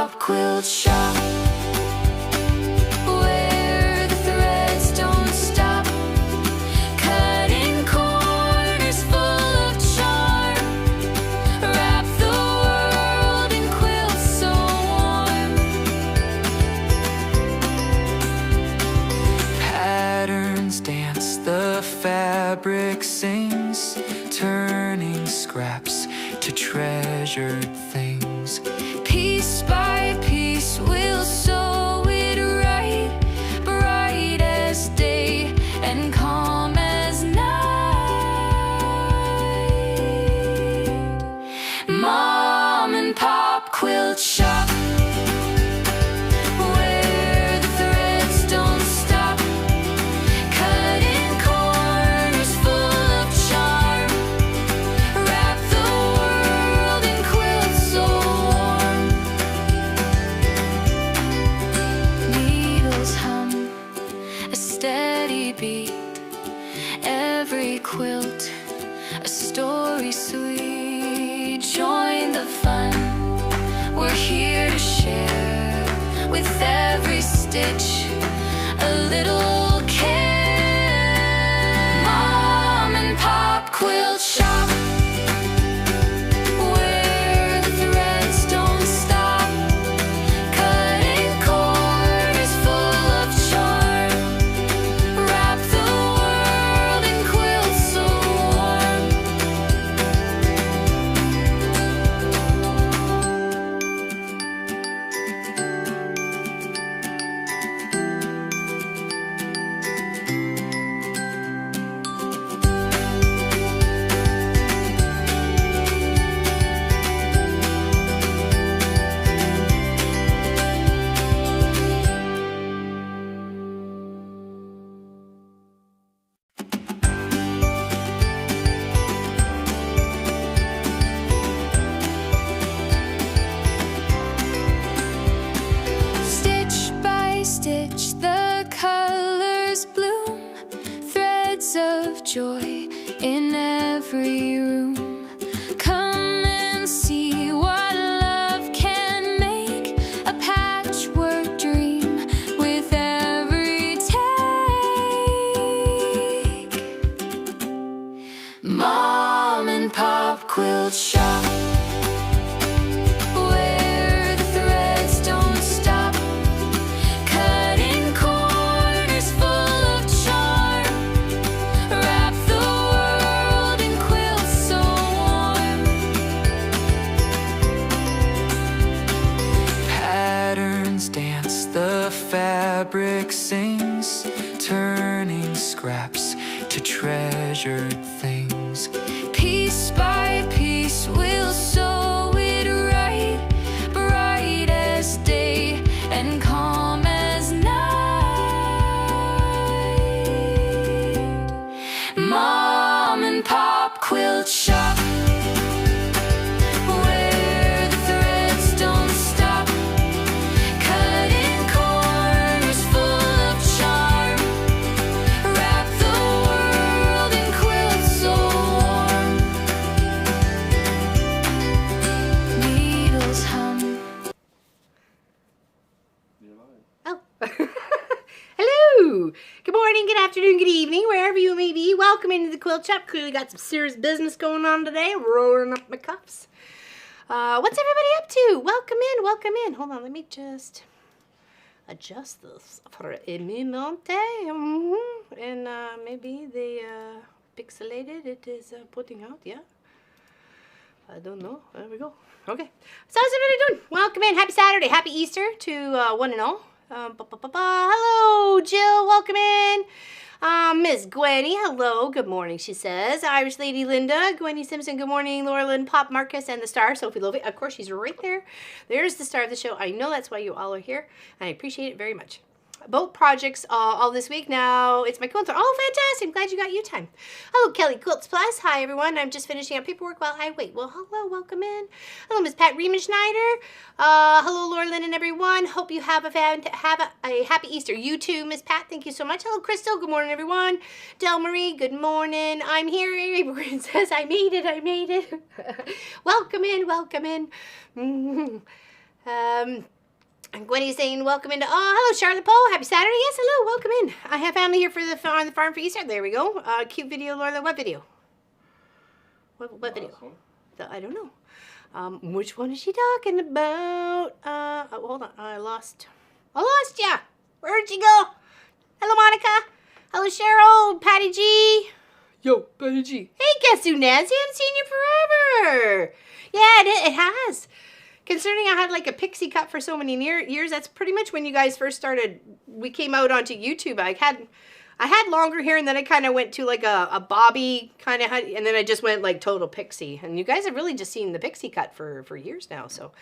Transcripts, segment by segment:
Pop Quilt Shop, where the threads don't stop, cutting corners full of charm, wrap the world in quilts so warm. Patterns dance, the fabric sings, turning scraps to treasured things. Piece by piece we'll sew it right, bright as day and calm as night. Mom and Pop Quilt Shop, where the threads don't stop, cutting corners full of charm, wrap the world in quilts so warm. Needles hum a steady beat, every quilt a story sweet. Join the fun, we're here to share, with every stitch a little care. Mom and Pop Quilt Shop, where the threads don't stop, cutting corners full of charm, wrap the world in quilts so warm. Stitch by stitch the colors bloom, threads of joy in every room. Come and see what love can make, a patchwork dream with every take. Mom and Pop Quilt Shop, where the threads don't stop, cutting corners full of charm, wrap the world in quilts so warm. Patterns dance, the fabric sings, turning scraps to treasured things. Piece by piece we'll sew it right, bright as day and calm as night. Mom and Pop Quilt Shop, where the threads don't stop, cutting corners full of charm, wrap the world in quilts so warm. Needles hum. Oh. Hello. Good morning, good afternoon, good evening, wherever you may be. Welcome into the quilt shop. Clearly got some serious business going on today. Rolling up my cuffs. What's everybody up to? Welcome in, welcome in. Hold on, let me just adjust this for a moment. And maybe the pixelated it is putting out, yeah. I don't know. There we go. Okay. So how's everybody doing? Welcome in. Happy Saturday. Happy Easter to one and all. Hello, Jill. Welcome in. Miss Gwenny, hello. Good morning, she says. Irish Lady Linda, Gwenny Simpson, good morning. Laura Lynn, Pop Marcus, and the star, Sophie Lovey. Of course, she's right there. There's the star of the show. I know that's why you all are here. I appreciate it very much. Both projects all this week. Now it's my quilter. Oh, fantastic. I'm glad you got you time. Hello, Kelly Quilts Plus. Hi, everyone. I'm just finishing up paperwork while I wait. Well, hello. Welcome in. Hello, Miss Pat Riemenschneider. Hello, Laura Lynn and everyone. Hope you have a happy Easter. You too, Miss Pat. Thank you so much. Hello, Crystal. Good morning, everyone. Del Marie, good morning. I'm here. Amy Princess. I made it. I made it. Welcome in. Welcome in. And Gwenny's saying, welcome into, oh, hello, Charlotte Poe. Happy Saturday. Yes, hello, welcome in. I have family here for on the farm for Easter. There we go. Cute video, Laura. What video? What video? I don't know. Which one is she talking about? Oh, hold on. I lost ya. Where'd you go? Hello, Monica. Hello, Cheryl. Patty G. Yo, Patty G. Hey, guess who, Nancy? I haven't seen you forever. Yeah, it has. Considering I had like a pixie cut for so many years, that's pretty much when you guys first started. We came out onto YouTube. I had longer hair, and then I kind of went to like a bobby kind of, and then I just went like total pixie. And you guys have really just seen the pixie cut for years now. So,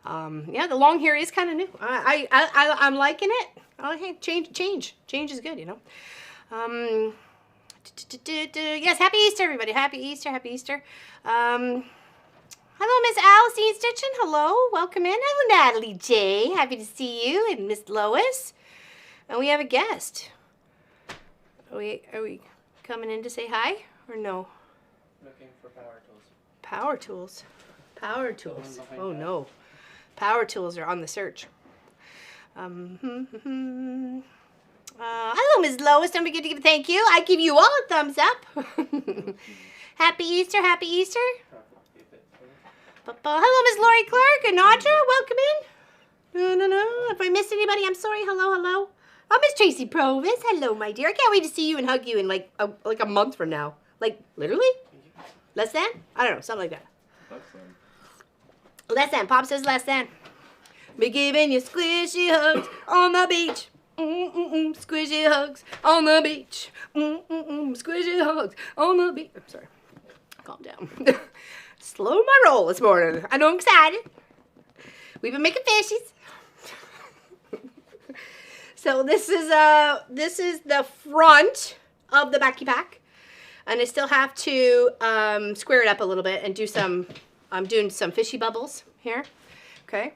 yeah, the long hair is kind of new. I'm liking it. Oh, hey, change is good, you know. Yes, happy Easter, everybody. Happy Easter. Hello, Miss Alice Stitchin. Hello, welcome in. Hello, Natalie J. Happy to see you, and Miss Lois. And we have a guest. Are we coming in to say hi or no? Looking for power tools. Power tools. Oh no, power tools are on the search. Hello, Miss Lois. Don't forget to give a thank you. I give you all a thumbs up. Happy Easter. Hello, Miss Lori Clark and Audra. Welcome in. No. If I missed anybody, I'm sorry. Hello. Oh, Miss Tracy Provis. Hello, my dear. I can't wait to see you and hug you in like a month from now. Like, literally? Less than? I don't know. Something like that. Less than. Pop says less than. Be giving you squishy hugs on the beach. Squishy hugs on the beach. Squishy hugs on the beach. I'm sorry. Calm down. Slow my roll this morning. I know I'm excited. We've been making fishies. So this is the front of the backpack, and I still have to square it up a little bit and do some. I'm doing some fishy bubbles here. Okay,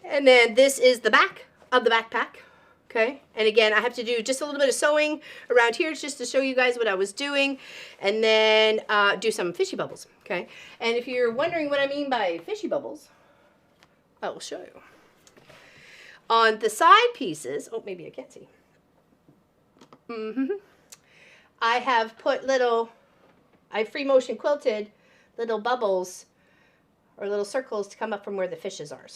and then this is the back of the backpack. Okay, and again, I have to do just a little bit of sewing around here just to show you guys what I was doing, and then do some fishy bubbles. Okay, and if you're wondering what I mean by fishy bubbles, I will show you. On the side pieces, oh, maybe I can't see. I have put I free motion quilted little bubbles or little circles to come up from where the fishes are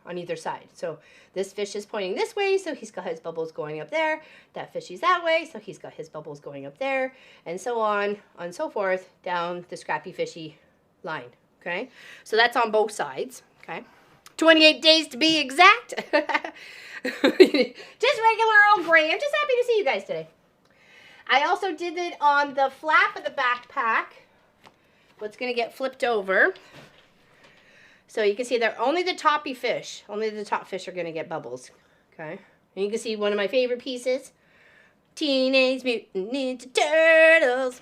on either side. So this fish is pointing this way, so he's got his bubbles going up there. That fish is that way, so he's got his bubbles going up there, and so on and so forth down the scrappy fishy line. Okay, so that's on both sides. Okay, 28 days to be exact. Just regular old gray. I'm just happy to see you guys today. I also did it on the flap of the backpack. What's going to get flipped over. So you can see that only the top fish are going to get bubbles. Okay. And you can see one of my favorite pieces. Teenage Mutant Ninja Turtles.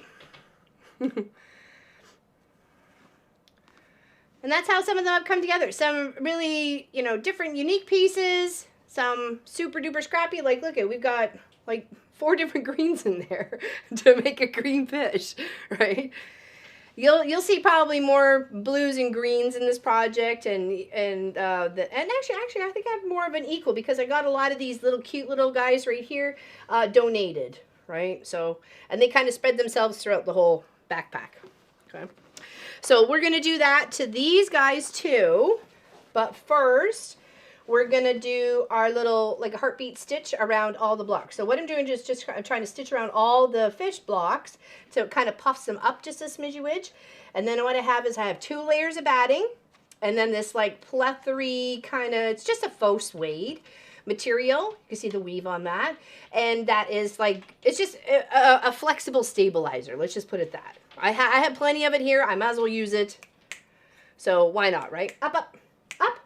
And that's how some of them have come together. Some really, different, unique pieces. Some super duper scrappy. Like, look, we've got like 4 different greens in there to make a green fish, right? You'll see probably more blues and greens in this project, and actually I think I have more of an equal because I got a lot of these little cute little guys right here donated, right? So, and they kind of spread themselves throughout the whole backpack. Okay, so we're gonna do that to these guys too, but first we're gonna do our little like a heartbeat stitch around all the blocks. So what I'm doing is just I'm trying to stitch around all the fish blocks so it kind of puffs them up just a smidgy-widge. And then what I have 2 layers of batting, and then this like pleathery kind of, it's just a faux suede material. You can see the weave on that, and that is like, it's just a flexible stabilizer. Let's just put it that. I have plenty of it here. I might as well use it. So why not, right? Up, up, up.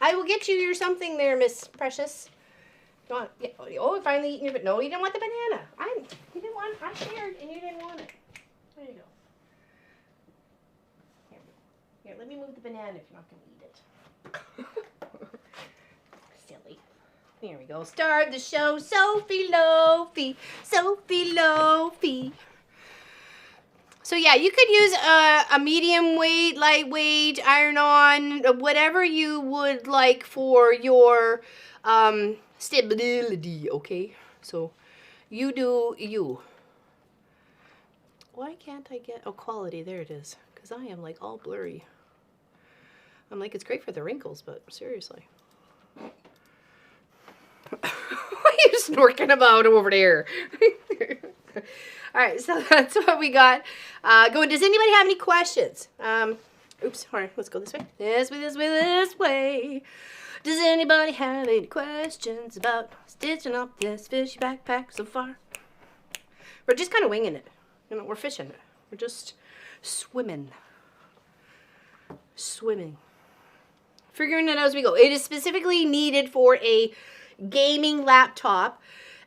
I will get you something there, Miss Precious. You want, yeah, oh, finally eating your, but no, you didn't want the banana. You didn't want, I shared and you didn't want it. There you go. Here, let me move the banana if you're not going to eat it. Silly. Here we go. Start the show, Sophie Lofi. Sophie Lofi. So yeah, you could use a medium weight, lightweight, iron-on, whatever you would like for your stability, okay? So you do you. Why can't I get, oh, quality, there it is. Because I am like all blurry. I'm like, it's great for the wrinkles, but seriously. What are you snorking about over there? All right, so that's what we got going. Does anybody have any questions? Oops, all right, let's go this way. This way, this way, this way. Does anybody have any questions about stitching up this fishy backpack so far? We're just kind of winging it. You know, we're fishing. We're just swimming. Swimming. Figuring it out as we go. It is specifically needed for a gaming laptop.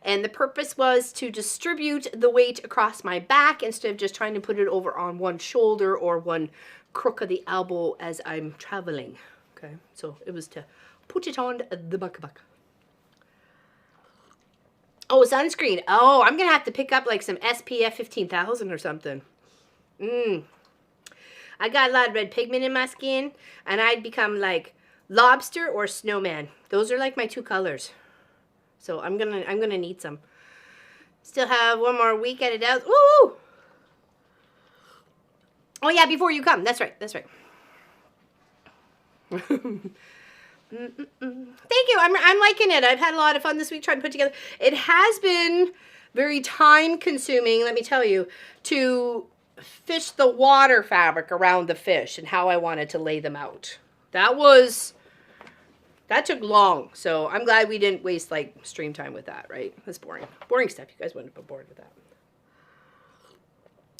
And the purpose was to distribute the weight across my back instead of just trying to put it over on one shoulder or one crook of the elbow as I'm traveling. Okay, so it was to put it on the buck. Oh, sunscreen. Oh, I'm going to have to pick up like some SPF 15,000 or something. I got a lot of red pigment in my skin, and I'd become like lobster or snowman. Those are like my two colors. So I'm gonna need some. Still have one more week at it out. Woo! Oh yeah, before you come. That's right. That's right. Thank you. I'm liking it. I've had a lot of fun this week trying to put together. It has been very time consuming, let me tell you, to fish the water fabric around the fish and how I wanted to lay them out. That took long, so I'm glad we didn't waste like stream time with that, right? That's boring. Boring stuff. You guys wouldn't have been bored with that.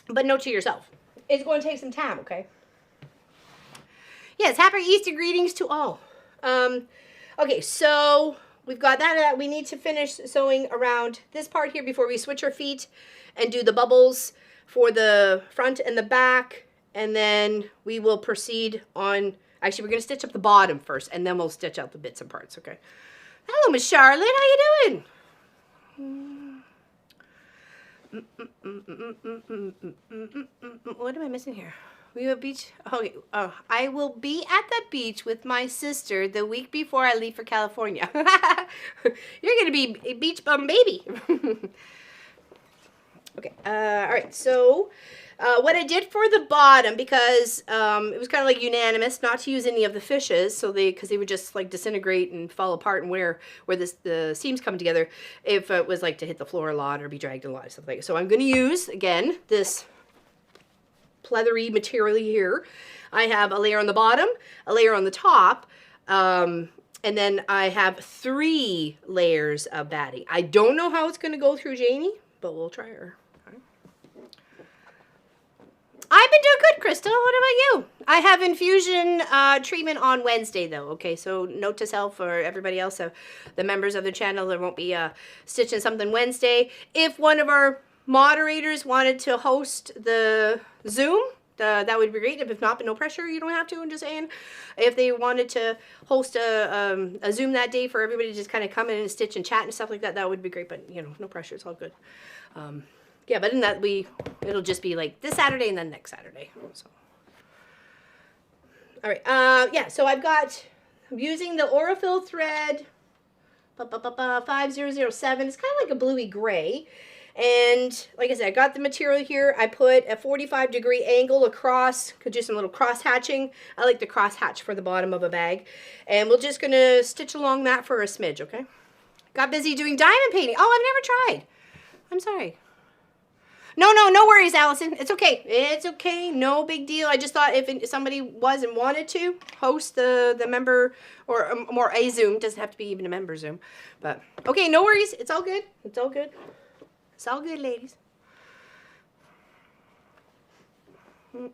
But note to yourself, it's going to take some time, okay? Yes, happy Easter greetings to all. Okay, so we've got that. We need to finish sewing around this part here before we switch our feet and do the bubbles for the front and the back. And then we will proceed on... Actually, we're going to stitch up the bottom first, and then we'll stitch out the bits and parts, okay? Hello, Miss Charlotte. How you doing? What am I missing here? We will beach... Okay. Oh, I will be at the beach with my sister the week before I leave for California. You're going to be a beach bum baby. Okay. All right. So... what I did for the bottom, because it was kind of like unanimous not to use any of the fishes, so because they would just like disintegrate and fall apart and where the seams come together if it was like to hit the floor a lot or be dragged a lot and stuff like that. So I'm going to use, again, this pleathery material here. I have a layer on the bottom, a layer on the top, and then I have 3 layers of batting. I don't know how it's going to go through Janie, but we'll try her. I've been doing good, Crystal. What about you? I have infusion treatment on Wednesday, though. Okay, so note to self for everybody else, the members of the channel, there won't be stitching something Wednesday. If one of our moderators wanted to host the Zoom, that would be great. If not, but no pressure. You don't have to. I'm just saying. If they wanted to host a Zoom that day for everybody to just kind of come in and stitch and chat and stuff like that, that would be great. But, you know, no pressure. It's all good. Yeah, but in that it'll just be like this Saturday and then next Saturday. So, all right. Yeah. So I'm using the Aurifil thread, 5007. It's kind of like a bluey gray, and like I said, I got the material here. I put a 45-degree angle across. Could do some little cross hatching. I like the cross hatch for the bottom of a bag, and we're just gonna stitch along that for a smidge. Okay. Got busy doing diamond painting. Oh, I've never tried. I'm sorry. No worries, Allison. It's okay. It's okay. No big deal. I just thought if somebody was and wanted to host the member or more a Zoom, doesn't have to be even a member Zoom. But okay, no worries. It's all good. It's all good. It's all good, ladies. All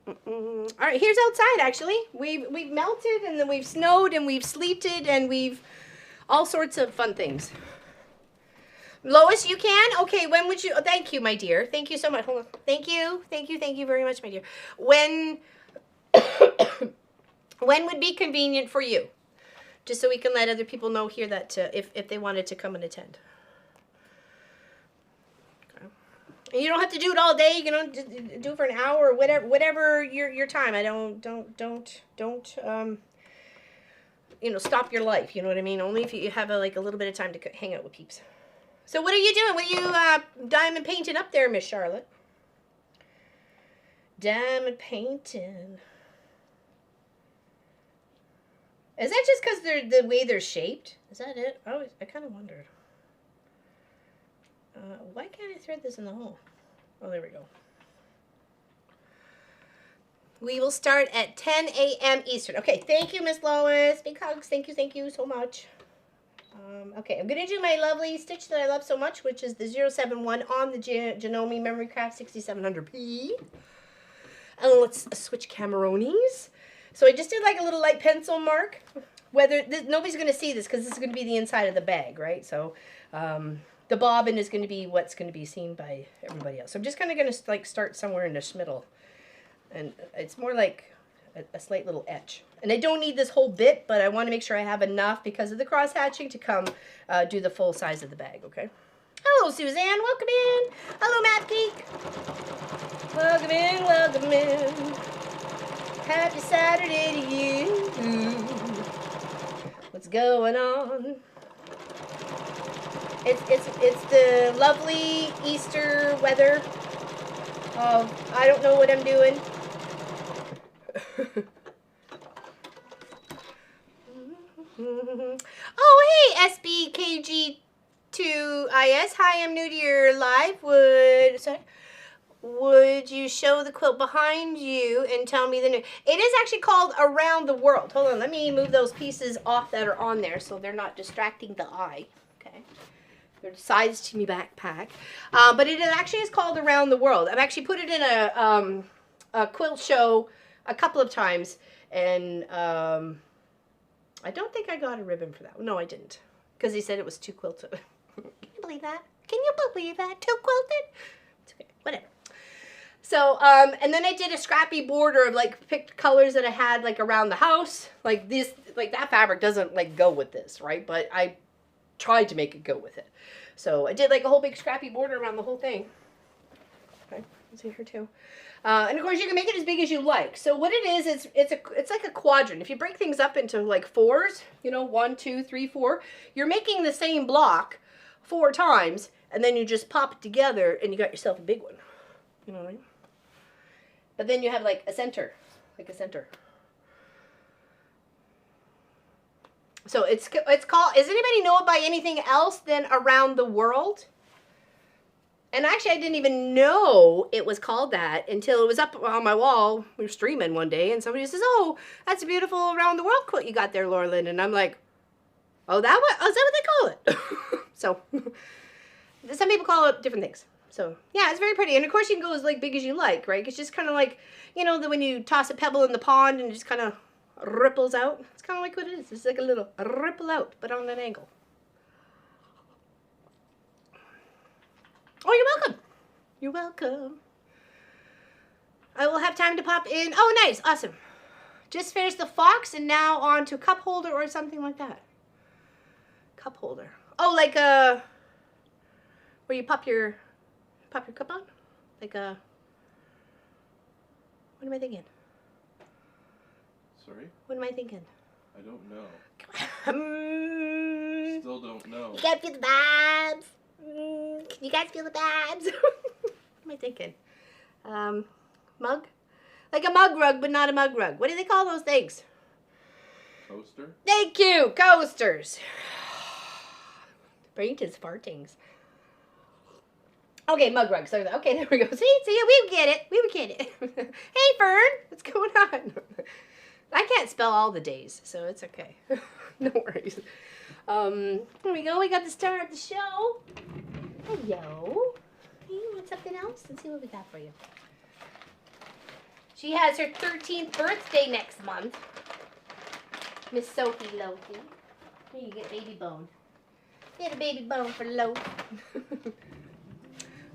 right, here's outside. Actually, we've melted and then we've snowed and we've sleeted and we've all sorts of fun things. Lois, you can? Okay, when would you... Oh, thank you, my dear. Thank you so much. Hold on. Thank you very much, my dear. When would be convenient for you? Just so we can let other people know here that if they wanted to come and attend. Okay. And you don't have to do it all day. You know, just do it for an hour or whatever your time. I don't stop your life. You know what I mean? Only if you have a little bit of time to hang out with peeps. So what are you doing? What are you diamond painting up there, Miss Charlotte? Diamond painting. Is that just because they're the way they're shaped? Is that it? I kind of wondered. Why can't I thread this in the hole? Oh, there we go. We will start at 10 a.m. Eastern. Okay, thank you, Miss Lois. Big hugs. Thank you so much. Okay, I'm going to do my lovely stitch that I love so much, which is the 071 on the Janome Memory Craft 6700P. And let's switch Camaronis. So I just did like a little light pencil mark. Nobody's going to see this because this is going to be the inside of the bag, right? So the bobbin is going to be what's going to be seen by everybody else. So I'm just kind of going to like start somewhere in the middle. And it's more like a slight little etch. And I don't need this whole bit, but I want to make sure I have enough because of the cross hatching to come do the full size of the bag, okay? Hello, Suzanne. Welcome in. Hello, Math Geek. Welcome in, welcome in. Happy Saturday to you. What's going on? It's the lovely Easter weather. I don't know what I'm doing. Oh, hey, SBKG2IS. Hi, I'm new to your live. Would you show the quilt behind you and tell me the name? It is actually called Around the World. Hold on, let me move those pieces off that are on there so they're not distracting the eye. Okay. They're sized to me backpack. But it actually is called Around the World. I've actually put it in a quilt show a couple of times, and I don't think I got a ribbon for that. No, I didn't, because he said it was too quilted. Can you believe that? Can you believe that? Too quilted? It's okay, whatever. So, and then I did a scrappy border of like picked colors that I had like around the house. Like this, like that fabric doesn't like go with this, right? But I tried to make it go with it. So I did like a whole big scrappy border around the whole thing. Okay, let's see here too. And of course you can make it as big as you like. So what it is, it's like a quadrant. If you break things up into like fours, you know, 1, 2, 3, 4, you're making the same block 4 times, and then you just pop it together and you got yourself a big one. You know what I mean? But then you have like a center, So it's called, does anybody know it by anything else than Around the World? And actually, I didn't even know it was called that until it was up on my wall. We were streaming one day, and somebody says, "Oh, that's a beautiful Around the World quilt you got there, Laura Lynn." And I'm like, "Oh, is that what they call it?" So, some people call it different things. So, yeah, it's very pretty. And of course, you can go as like big as you like, right? It's just kind of like, you know, when you toss a pebble in the pond and it just kind of ripples out. It's kind of like what it is. It's like a little ripple out, but on an angle. Oh, you're welcome. You're welcome. I will have time to pop in. Oh, nice. Awesome. Just finished the fox and now on to cup holder or something like that. Cup holder. Oh, like where you pop your cup on? Like what am I thinking? Sorry? What am I thinking? I don't know. Come Still don't know. You gotta feel the vibes. Can you guys feel the vibes? What am I thinking? Mug? Like a mug rug, but not a mug rug. What do they call those things? Coaster? Thank you! Coasters. Brain is fartings. Okay, mug rugs. Okay, there we go. See, we get it. Hey, Fern, what's going on? I can't spell all the days, so it's okay. No worries. Here we go. We got the star of the show. Hello. Hey, you want something else? Let's see what we got for you. She has her 13th birthday next month. Miss Sophie Loki. Here you get baby bone. Get a baby bone for Loki.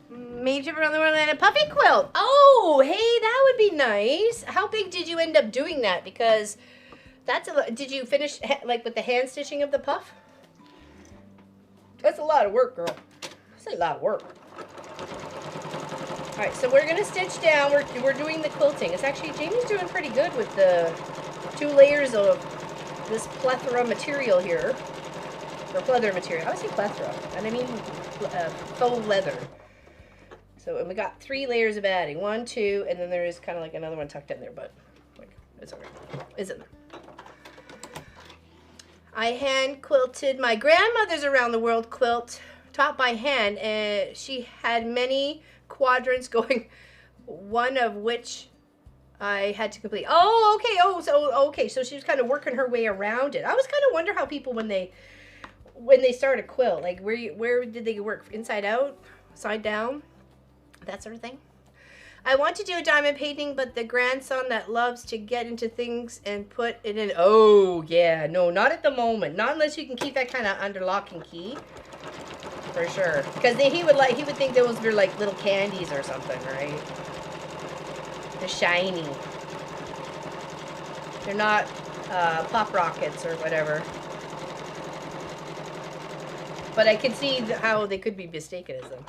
Made trip around the world and a puffy quilt. Oh, hey, that would be nice. How big did you end up doing that? Because that's did you finish like with the hand stitching of the puff? That's a lot of work, girl. That's a lot of work. All right, so we're gonna stitch down. We're doing the quilting. It's actually, Jamie's doing pretty good with the 2 layers of this plethora material here. Or pleather material. I would say plethora, and I mean faux leather. So, and we got 3 layers of adding. 1, 2, and then there is kind of like another one tucked in there, but like, it's alright. It's in there. I hand quilted my grandmother's around the world quilt, taught by hand, and she had many quadrants going, one of which I had to complete. Oh, okay. Okay. So she was kind of working her way around it. I was kind of wonder how people when they start a quilt, like where did they work? Inside out, side down, that sort of thing. I want to do a diamond painting, but the grandson that loves to get into things and put it in. Oh yeah, no, not at the moment. Not unless you can keep that kind of under lock and key. For sure, because he would think those were like little candies or something, right? They're shiny. They're not pop rockets or whatever. But I can see how they could be mistaken as them.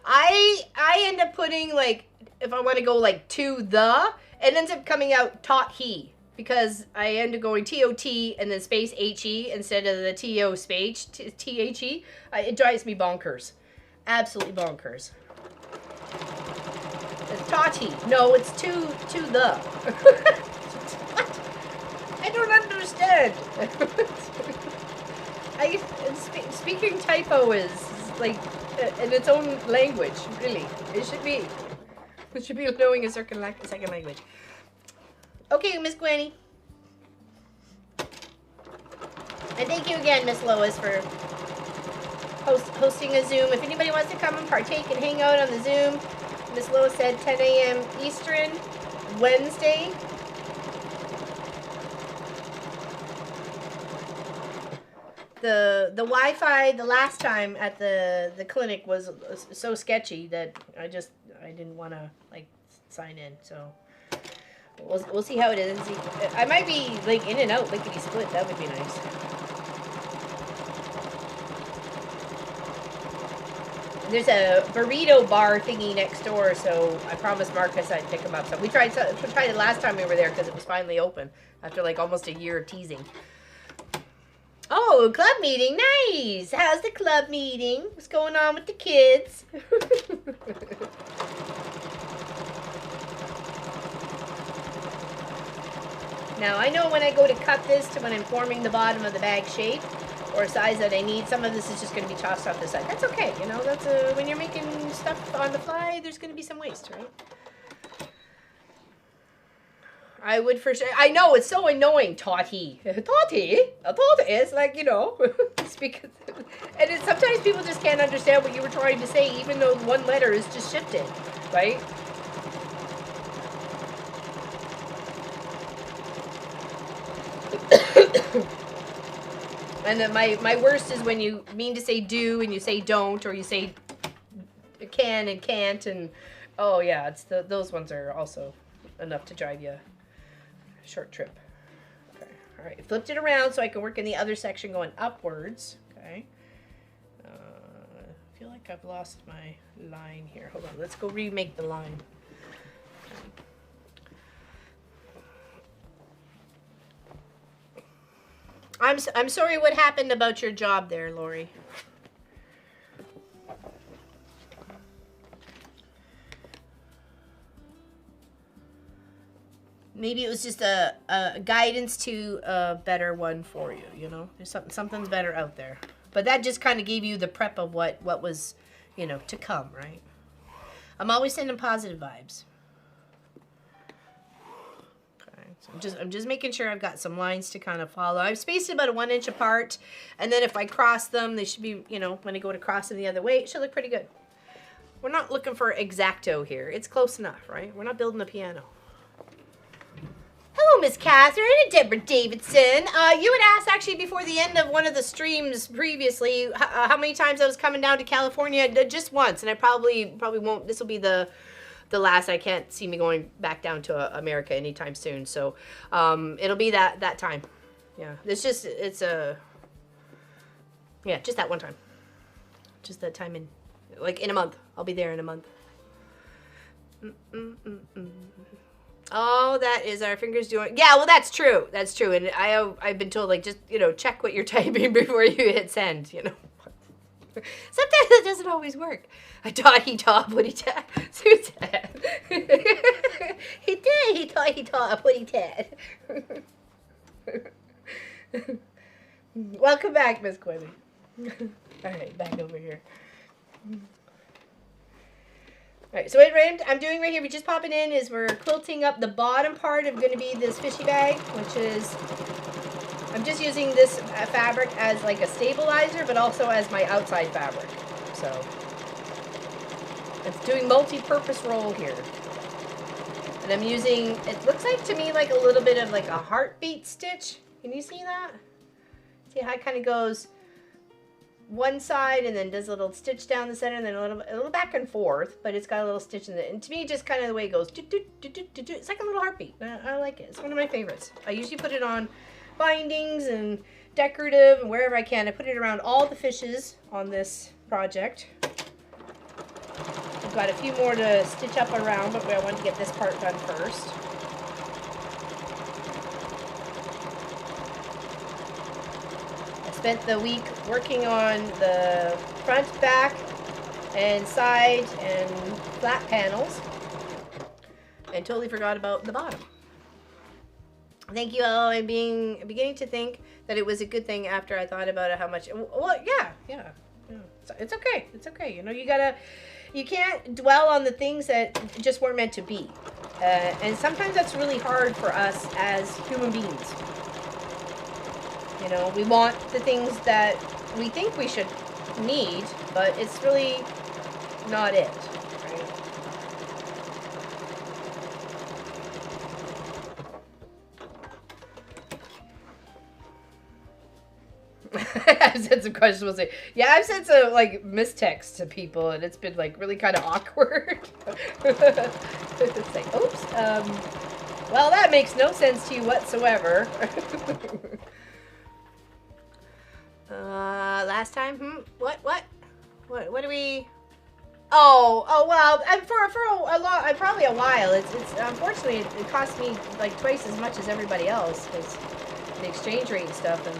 I end up putting, like, if I want to go like to the, it ends up coming out taught he. Because I end up going T-O-T and then space H-E instead of the T-O space T-H-E. It drives me bonkers. Absolutely bonkers. It's taughty. No, it's to the. What? I don't understand. Speaking typo is like in its own language, really. It should be knowing a second language. Okay, Miss Gwenny. And thank you again, Miss Lois, for hosting a Zoom. If anybody wants to come and partake and hang out on the Zoom, Miss Lois said 10 a.m. Eastern, Wednesday. The Wi-Fi the last time at the clinic was so sketchy that I didn't want to like sign in. So we'll see how it is. I might be like in and out lickety split. That would be nice. There's a burrito bar thingy next door, so I promised Marcus I'd pick him up. So we tried it last time we were there because it was finally open after like almost a year of teasing. Oh, club meeting, nice. How's the club meeting? What's going on with the kids? Now I know when I go to cut this to when I'm forming the bottom of the bag shape or size that I need, some of this is just going to be tossed off the side. That's okay, you know, that's when you're making stuff on the fly, there's going to be some waste, right? I would for sure. I know, it's so annoying, Totty. Totty? It's like, you know, it's because, and sometimes people just can't understand what you were trying to say, even though one letter is just shifted, right? And then my worst is when you mean to say do and you say don't, or you say can and can't, and oh yeah, it's those ones are also enough to drive you a short trip. Okay, all right, I flipped it around so I can work in the other section going upwards. Okay, I feel like I've lost my line here. Hold on, let's go remake the line. I'm sorry what happened about your job there, Lori. Maybe it was just a guidance to a better one for you, you know? There's something's better out there. But that just kind of gave you the prep of what was, you know, to come, right? I'm always sending positive vibes. So I'm just making sure I've got some lines to kind of follow. I've spaced it about 1 inch apart, and then if I cross them, they should be, you know, when I go to cross them the other way, it should look pretty good. We're not looking for exacto here. It's close enough, right? We're not building a piano. Hello, Miss Catherine and Deborah Davidson. You had asked actually before the end of one of the streams previously how many times I was coming down to California. Just once, and I probably won't. This will be the last. I can't see me going back down to America anytime soon. So it'll be that time. Yeah, just that one time. Just that time in Like in a month. I'll be there in a month. Oh, that is our fingers doing. Yeah, well, that's true. That's true. And I've been told, like, just, check what you're typing before you hit send, Sometimes it doesn't always work. I thought he taught what he taught. Susan. He did. He thought he taught what he taught. Welcome back, Miss Quimby. All right, back over here. All right, so what I'm doing right here, we just popping in, is we're quilting up the bottom part of going to be this fishy bag, which is, I'm just using this fabric as like a stabilizer, but also as my outside fabric. So it's doing multi-purpose roll here. And I'm using, it looks like to me like a little bit of like a heartbeat stitch. Can you see that? See how it kind of goes one side and then does a little stitch down the center and then a little back and forth, but it's got a little stitch in it. And to me, just kind of the way it goes, it's like a little heartbeat. I like it. It's one of my favorites. I usually put it on bindings and decorative and wherever I can. I put it around all the fishes on this project. I've got a few more to stitch up around, but I want to get this part done first. Spent the week working on the front, back, and side and flat panels, and totally forgot about the bottom. Thank you all. I'm beginning to think that it was a good thing after I thought about it. How much? Well, yeah. It's okay. It's okay. You can't dwell on the things that just weren't meant to be, and sometimes that's really hard for us as human beings. We want the things that we think we should need, but it's really not it, right? I've said some questions. We'll say, yeah, I've said some like mistext to people, and it's been like really kind of awkward. It's like, oops. Well, that makes no sense to you whatsoever. Last time, what do we? Oh, well, for probably a while. It's unfortunately it cost me like twice as much as everybody else because the exchange rate and stuff, and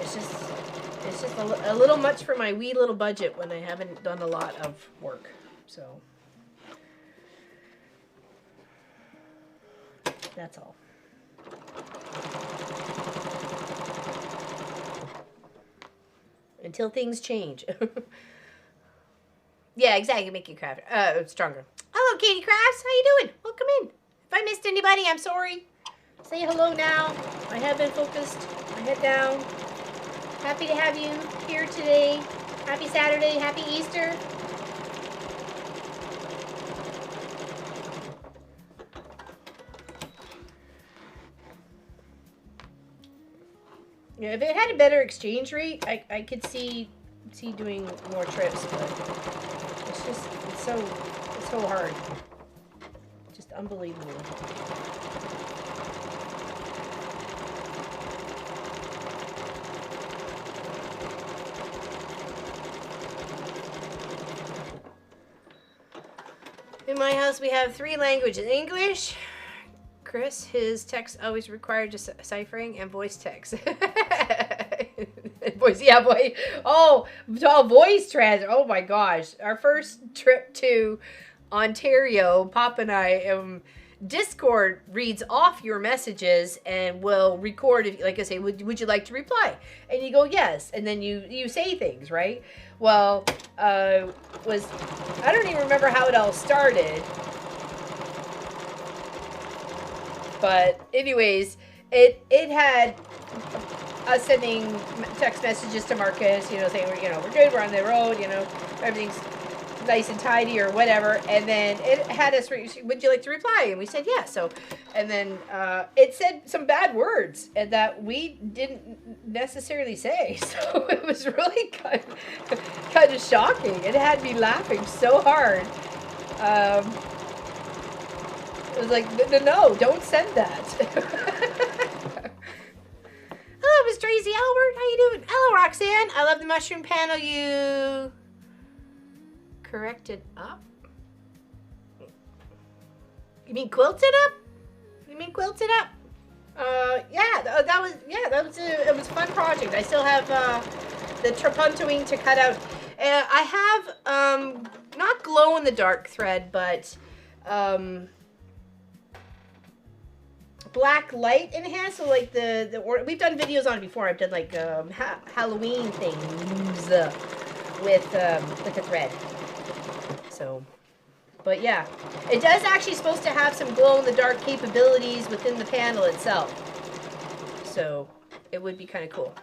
it's just a little much for my wee little budget when I haven't done a lot of work. So that's all. Until things change. Yeah, exactly. Make you craft stronger. Hello, Katie Crafts. How you doing? Welcome in. If I missed anybody, I'm sorry. Say hello now. I have been focused. My head down. Happy to have you here today. Happy Saturday. Happy Easter. Yeah, if it had a better exchange rate, I could see doing more trips, but it's so hard. Just unbelievable. In my house, we have 3 languages: English. Chris, his text always required just ciphering and voice text. Voice, yeah, boy. Oh, voice trans. Oh my gosh. Our first trip to Ontario, Pop and I, Discord reads off your messages and will record, if, like I say, would you like to reply? And you go, yes. And then you say things, right? Well, I don't even remember how it all started. But anyways, it had us sending text messages to Marcus, saying we're good, we're on the road, everything's nice and tidy or whatever. And then it had us, would you like to reply? And we said yes. Yeah. So, and then it said some bad words and that we didn't necessarily say. So it was really kind of shocking. It had me laughing so hard. It was like, no, don't send that. Hello, Miss Tracy Albert. How you doing? Hello, Roxanne. I love the mushroom panel you corrected up? You mean quilted up? You mean quilted up? Yeah, that was it was a fun project. I still have the trapuntoing to cut out. I have not glow in the dark thread, but black light enhanced. So like we've done videos on it before. I've done like Halloween things with the thread. So. But yeah, it does actually supposed to have some glow-in-the-dark capabilities within the panel itself. So it would be kind of cool.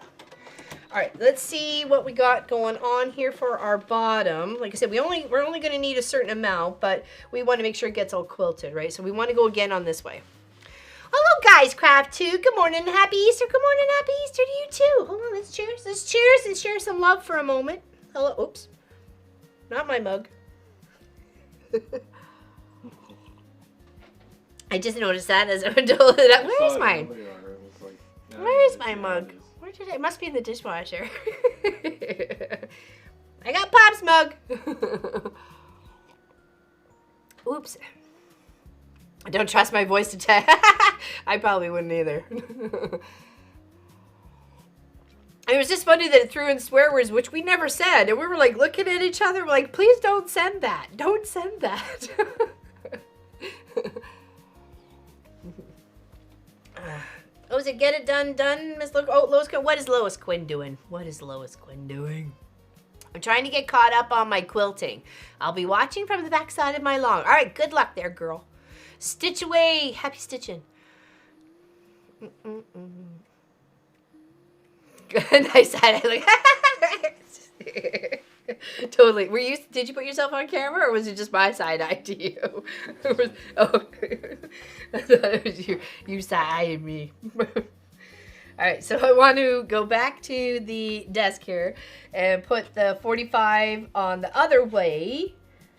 All right, let's see what we got going on here for our bottom. Like I said, we're only going to need a certain amount, but we want to make sure it gets all quilted, right? So we want to go again on this way. Hello, guys, Craft 2. Good morning, happy Easter. Good morning, happy Easter to you too. Hold on, let's cheers. Let's cheers and share some love for a moment. Hello, oops, not my mug. I just noticed that as I went to hold it up. Where's mine? Where's my mug? Where did it? Must be in the dishwasher. I got Pop's mug. Oops. I don't trust my voice to tell. I probably wouldn't either. It was just funny that it threw in swear words, which we never said. And we were like looking at each other, we're like, please don't send that. Don't send that. Oh, is it get it done, Miss Lois? Oh, Lois Quinn. What is Lois Quinn doing? What is Lois Quinn doing? I'm trying to get caught up on my quilting. I'll be watching from the back side of my lawn. All right, good luck there, girl. Stitch away. Happy stitching. Nice side. Like, totally. Did you put yourself on camera, or was it just my side eye to you? Oh, I thought it was you side me. All right, so I want to go back to the desk here and put the 45 on the other way.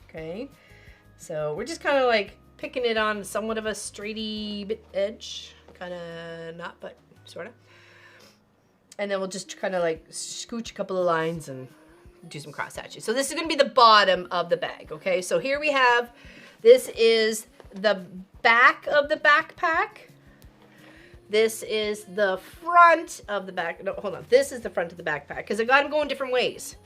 Okay, so we're just kind of like picking it on somewhat of a straighty bit edge, kind of not, but sort of. And then we'll just kind of like scooch a couple of lines and do some cross hatches. So this is going to be the bottom of the bag, okay? So here we have, this is the back of the backpack. This is the front of the back. No, hold on. This is the front of the backpack because I got them going different ways.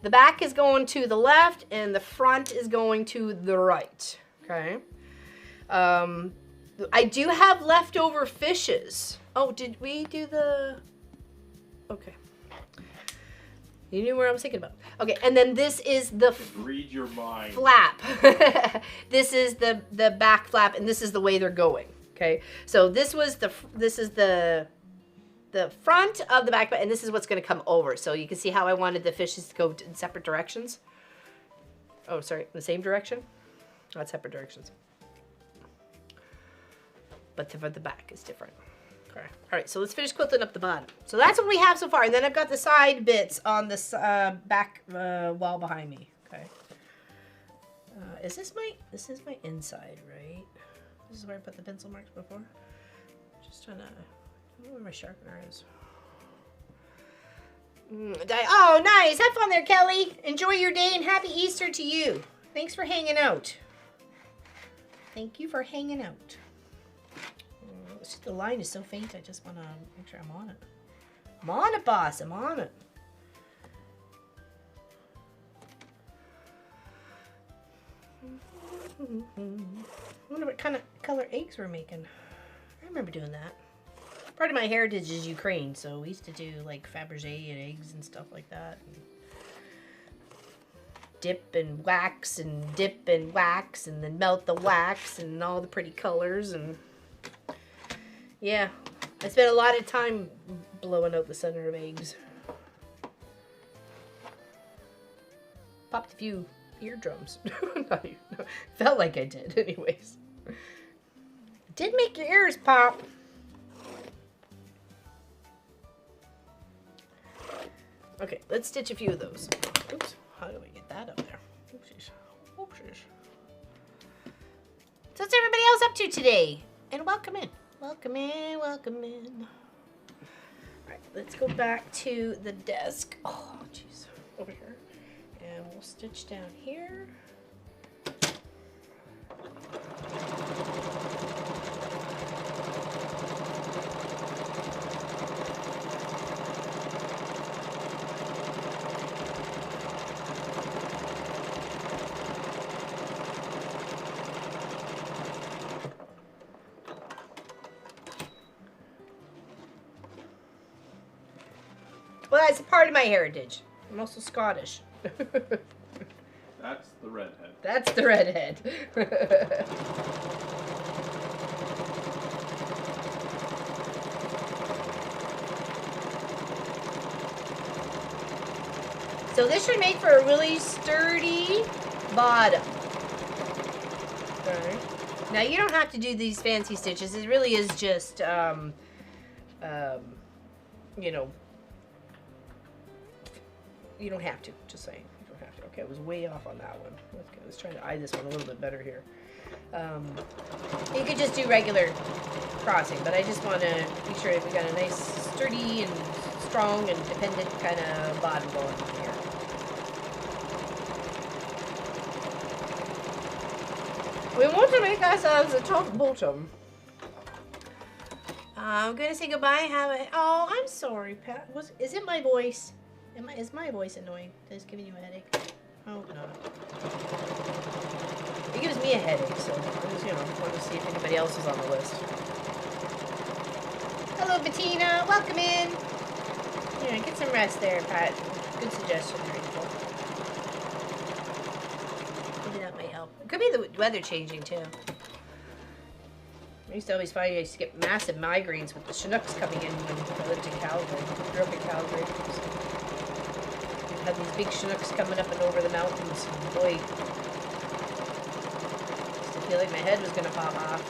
The back is going to the left and the front is going to the right, okay? I do have leftover fishes. Oh, did we do the... Okay. You knew where I was thinking about. Okay, and then this is the read your mind. Flap. This is the back flap, and this is the way they're going. Okay, so this is the front of the back, and this is what's going to come over. So you can see how I wanted the fishes to go in separate directions. Oh, sorry, the same direction, not separate directions. But the back is different. Okay. All right, so let's finish quilting up the bottom. So that's what we have so far. And then I've got the side bits on this back wall behind me. Okay. This is my inside, right? This is where I put the pencil marks before. Just trying to, I don't know where my sharpener is. Oh, nice. Have fun there, Kelly. Enjoy your day and happy Easter to you. Thanks for hanging out. Thank you for hanging out. The line is so faint, I just want to make sure I'm on it. I'm on it, boss. I'm on it. I wonder what kind of color eggs we're making. I remember doing that. Part of my heritage is Ukraine, so we used to do like Fabergé and eggs and stuff like that. And dip and wax and dip and wax and then melt the wax and all the pretty colors and... Yeah, I spent a lot of time blowing out the center of eggs. Popped a few eardrums. Felt like I did, anyways. Did make your ears pop. Okay, let's stitch a few of those. Oops, how do we get that up there? Oopsies. Oopsies. So what's everybody else up to today? And welcome in. Welcome in, welcome in. All right, let's go back to the desk. Oh, jeez, over here. And we'll stitch down here. Well, that's a part of my heritage. I'm also Scottish. That's the redhead. That's the redhead. So this should make for a really sturdy bottom. Okay. Now you don't have to do these fancy stitches. It really is just, you know, you don't have to. Just saying. You don't have to. Okay, I was way off on that one. Okay, I was trying to eye this one a little bit better here. You could just do regular crossing, but I just want to make sure that we got a nice sturdy and strong and dependent kind of bottom going here. We want to make ourselves a top bottom. I'm gonna say goodbye. Have a. Oh, I'm sorry, Pat. Is it my voice? Is my voice annoying? Is it giving you a headache? I hope not. It gives me a headache, so I just, want to see if anybody else is on the list. Hello, Bettina. Welcome in. Yeah, get some rest there, Pat. Good suggestion, Rachel. Maybe that might help. It could be the weather changing, too. I used to always find I used to get massive migraines with the Chinooks coming in when I lived in Calgary. I grew up in Calgary. Had these big Chinooks coming up and over the mountains, and boy, I used to feel like my head was gonna pop off.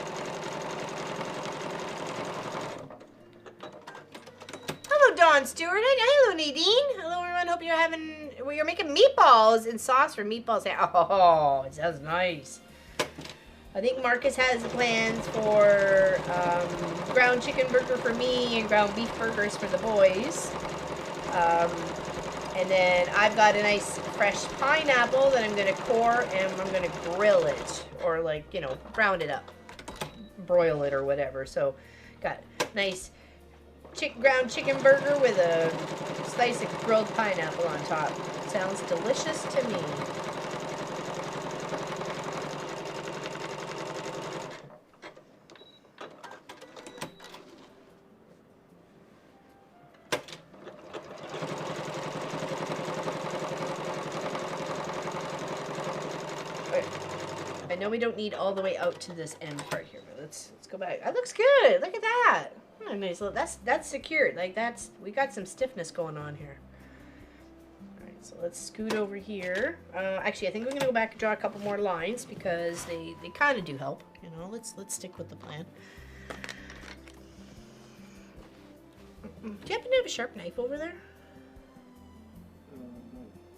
Hello, Dawn Stewart. Hello, Nadine. Hello, everyone. Hope you're making meatballs and sauce for meatballs. Oh, it sounds nice. I think Marcus has plans for ground chicken burger for me and ground beef burgers for the boys. And then I've got a nice fresh pineapple that I'm going to core and I'm going to grill it. Or brown it up. Broil it or whatever. So, got nice ground chicken burger with a slice of grilled pineapple on top. Sounds delicious to me. I know we don't need all the way out to this end part here, but let's go back. That looks good. Look at that. Oh, nice. That's secured. We got some stiffness going on here. All right, so let's scoot over here. Actually, I think we're gonna go back and draw a couple more lines because they kind of do help. Let's stick with the plan. Do you happen to have a sharp knife over there?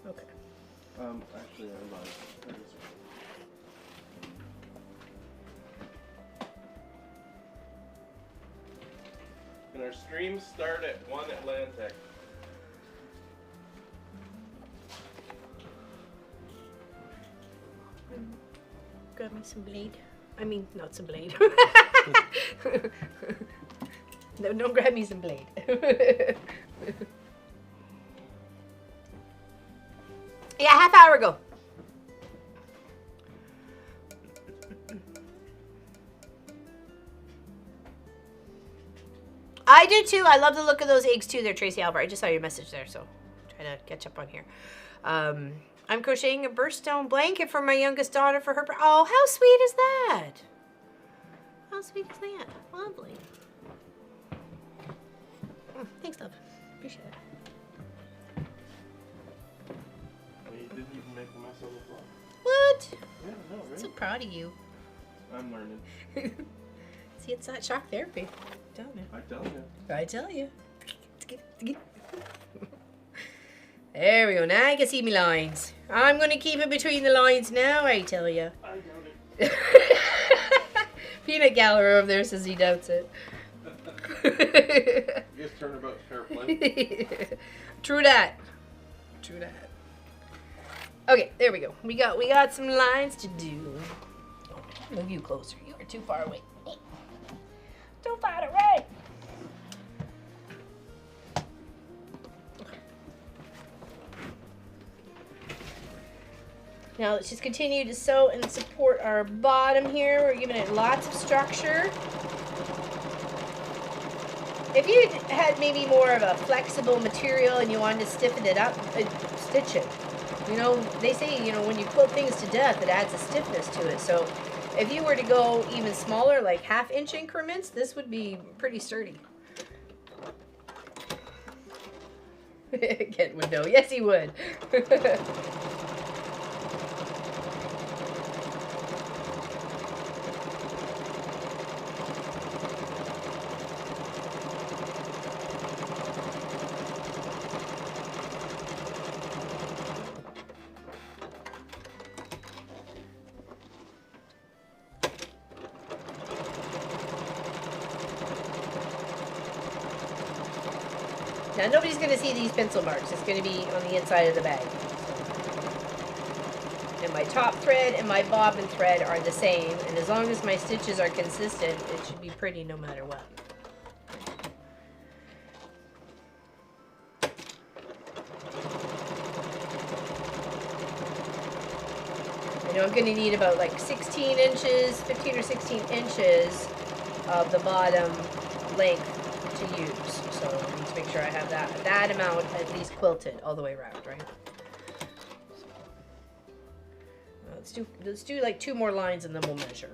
No. Okay. Actually, I lied. And our streams start at 1 Atlantic. Grab me some blade. I mean, not some blade. No, don't grab me some blade. Yeah, half hour ago. I do too. I love the look of those eggs too there, Tracy Albert. I just saw your message there, so trying to catch up on here. I'm crocheting a birthstone blanket for my youngest daughter for her. Oh, how sweet is that? How sweet is that? Lovely. Thanks, love. Appreciate it. You didn't even make a mess on the floor. What? Yeah, no, I'm right? so proud of you. I'm learning. See, it's not shock therapy. Tell me. I tell you. I tell you. There we go. Now I can see me lines. I'm going to keep it between the lines now, I tell you. I doubt it. Peanut Gallery over there says he doubts it. You guys turnabout's fair play. True that. True that. Okay, there we go. We got some lines to do. Move you closer. You are too far away. Too far away. Now let's just continue to sew and support our bottom here. We're giving it lots of structure. If you had maybe more of a flexible material and you wanted to stiffen it up, stitch it. You know, they say, you know, when you quilt things to death, it adds a stiffness to it. So if you were to go even smaller, like 1/2 inch increments, this would be pretty sturdy. Ken would know. Yes, he would. Now, nobody's going to see these pencil marks. It's going to be on the inside of the bag. And my top thread and my bobbin thread are the same. And as long as my stitches are consistent, it should be pretty no matter what. I know I'm going to need about like 16 inches, 15 or 16 inches of the bottom length to use. So I need to make sure I have that amount at least quilted all the way around, right? So, let's do like 2 more lines and then we'll measure.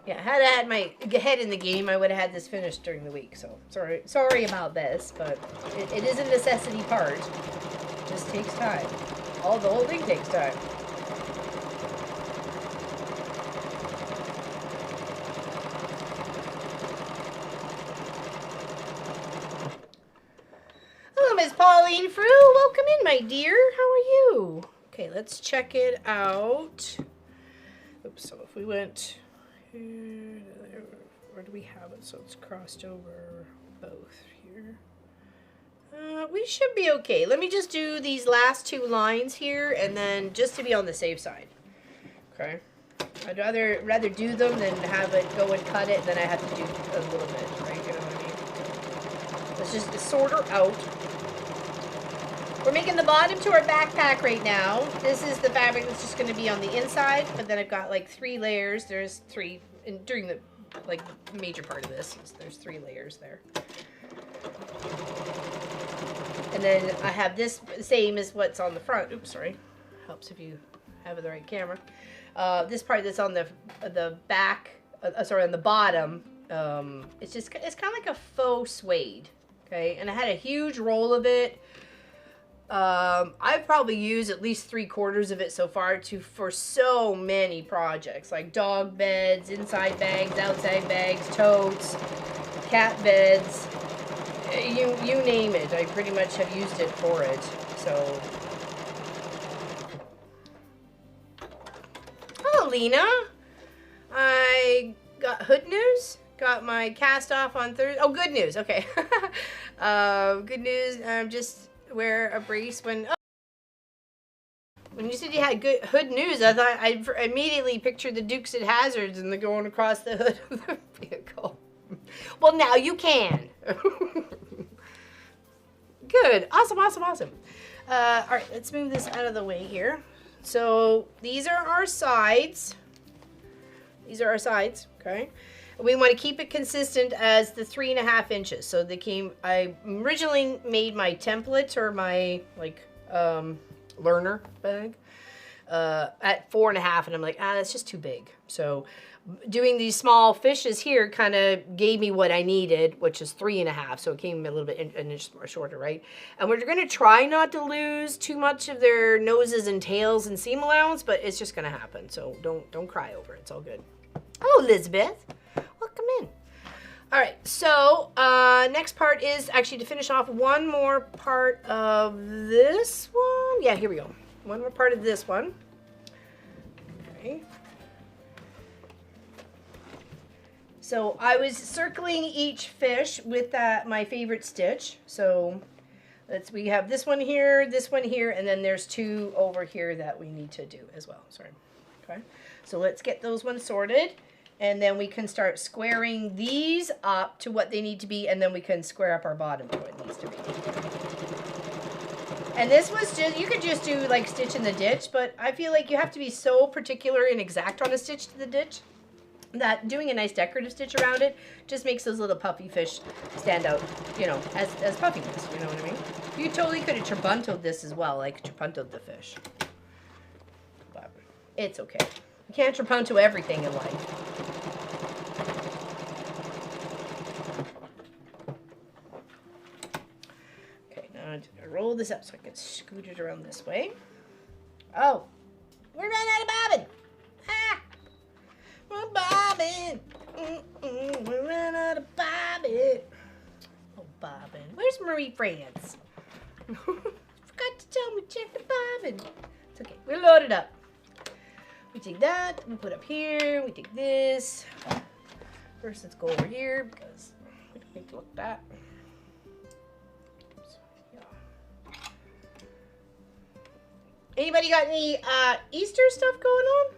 Yeah, had I had my head in the game, I would have had this finished during the week. So sorry about this, but it is a necessity part. It just takes time. The whole thing takes time. Hello, Miss Pauline Frew. Welcome in, my dear. How are you? Okay, let's check it out. Oops. So if we went. Where do we have it? So it's crossed over both here. We should be okay. Let me just do these last 2 lines here, and then just to be on the safe side. Okay. I'd rather do them than have it go and cut it, and then I have to do a little bit, right? You know what I mean? Let's just sort her out. We're making the bottom to our backpack right now. This is the fabric that's just going to be on the inside, but then I've got like 3 layers. There's 3, and during the like major part of this, there's 3 layers there. And then I have this same as what's on the front. Oops, sorry. Helps if you have the right camera. This part that's on the back, sorry, on the bottom. It's kind of like a faux suede. Okay, and I had a huge roll of it. I've probably used at least 3/4 of it so far for so many projects, like dog beds, inside bags, outside bags, totes, cat beds, you name it. I pretty much have used it for it. So, hello, Lena. I got hood news. Got my cast off on Thursday. Oh, good news. Okay. Good news. Just wear a brace when you said you had good hood news. I thought I immediately pictured the Dukes at Hazzards and the going across the hood of the vehicle. Well, now you can. Good. Awesome. All right, let's move this out of the way here. So these are our sides. Okay. We want to keep it consistent as the 3.5 inches. So I originally made my template or my learner bag at 4.5, and I'm like, that's just too big. So doing these small fishes here kind of gave me what I needed, which is 3.5. So it came a little bit an inch more shorter, right? And we're going to try not to lose too much of their noses and tails and seam allowance, but it's just going to happen. So don't cry over it. It's all good. Hello, Elizabeth. Welcome in. All right, so next part is actually to finish off one more part of this one. Yeah, here we go. One more part of this one. Okay. So I was circling each fish with my favorite stitch. So we have this one here, and then there's two over here that we need to do as well. Sorry. Okay. So let's get those ones sorted, and then we can start squaring these up to what they need to be, and then we can square up our bottom to what it needs to be. And this was just, you could just do like stitch in the ditch, but I feel like you have to be so particular and exact on a stitch to the ditch that doing a nice decorative stitch around it just makes those little puffy fish stand out, you know, as puffiness, you know what I mean? You totally could have trapuntoed this as well, like trapuntoed the fish. But it's okay. You can't trapunto everything in life. Okay, now I'm gonna roll this up so I can scoot it around this way. Oh, we ran out of bobbin. Ah! We're bobbing. We ran out of bobbin. Oh, bobbin. Where's Marie France? Forgot to tell me check the bobbin. It's okay. We're loaded up. We take that. We put up here. We take this. First, let's go over here because we don't need to look at that. So, yeah. Anybody got any Easter stuff going on?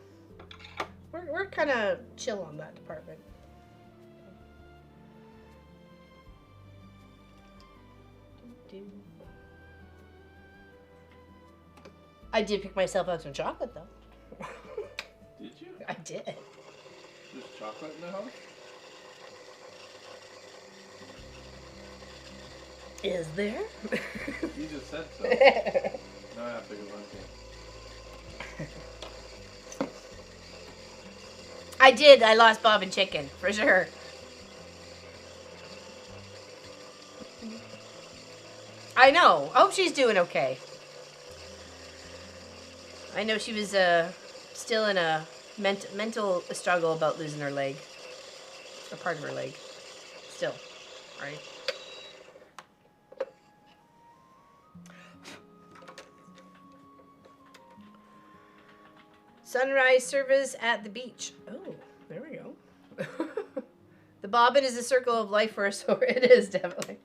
We're kind of chill on that department. I did pick myself out some chocolate, though. Did you? I did. There's chocolate in the house? Is there? You just said so. Now I have to go hunting. I did. I lost Bob and Chicken, for sure. I know. I hope she's doing okay. I know she was still in a mental struggle about losing her leg. Or part of her leg. Still, right? Sunrise service at the beach. Oh, there we go. The bobbin is a circle of life for us, so it is definitely.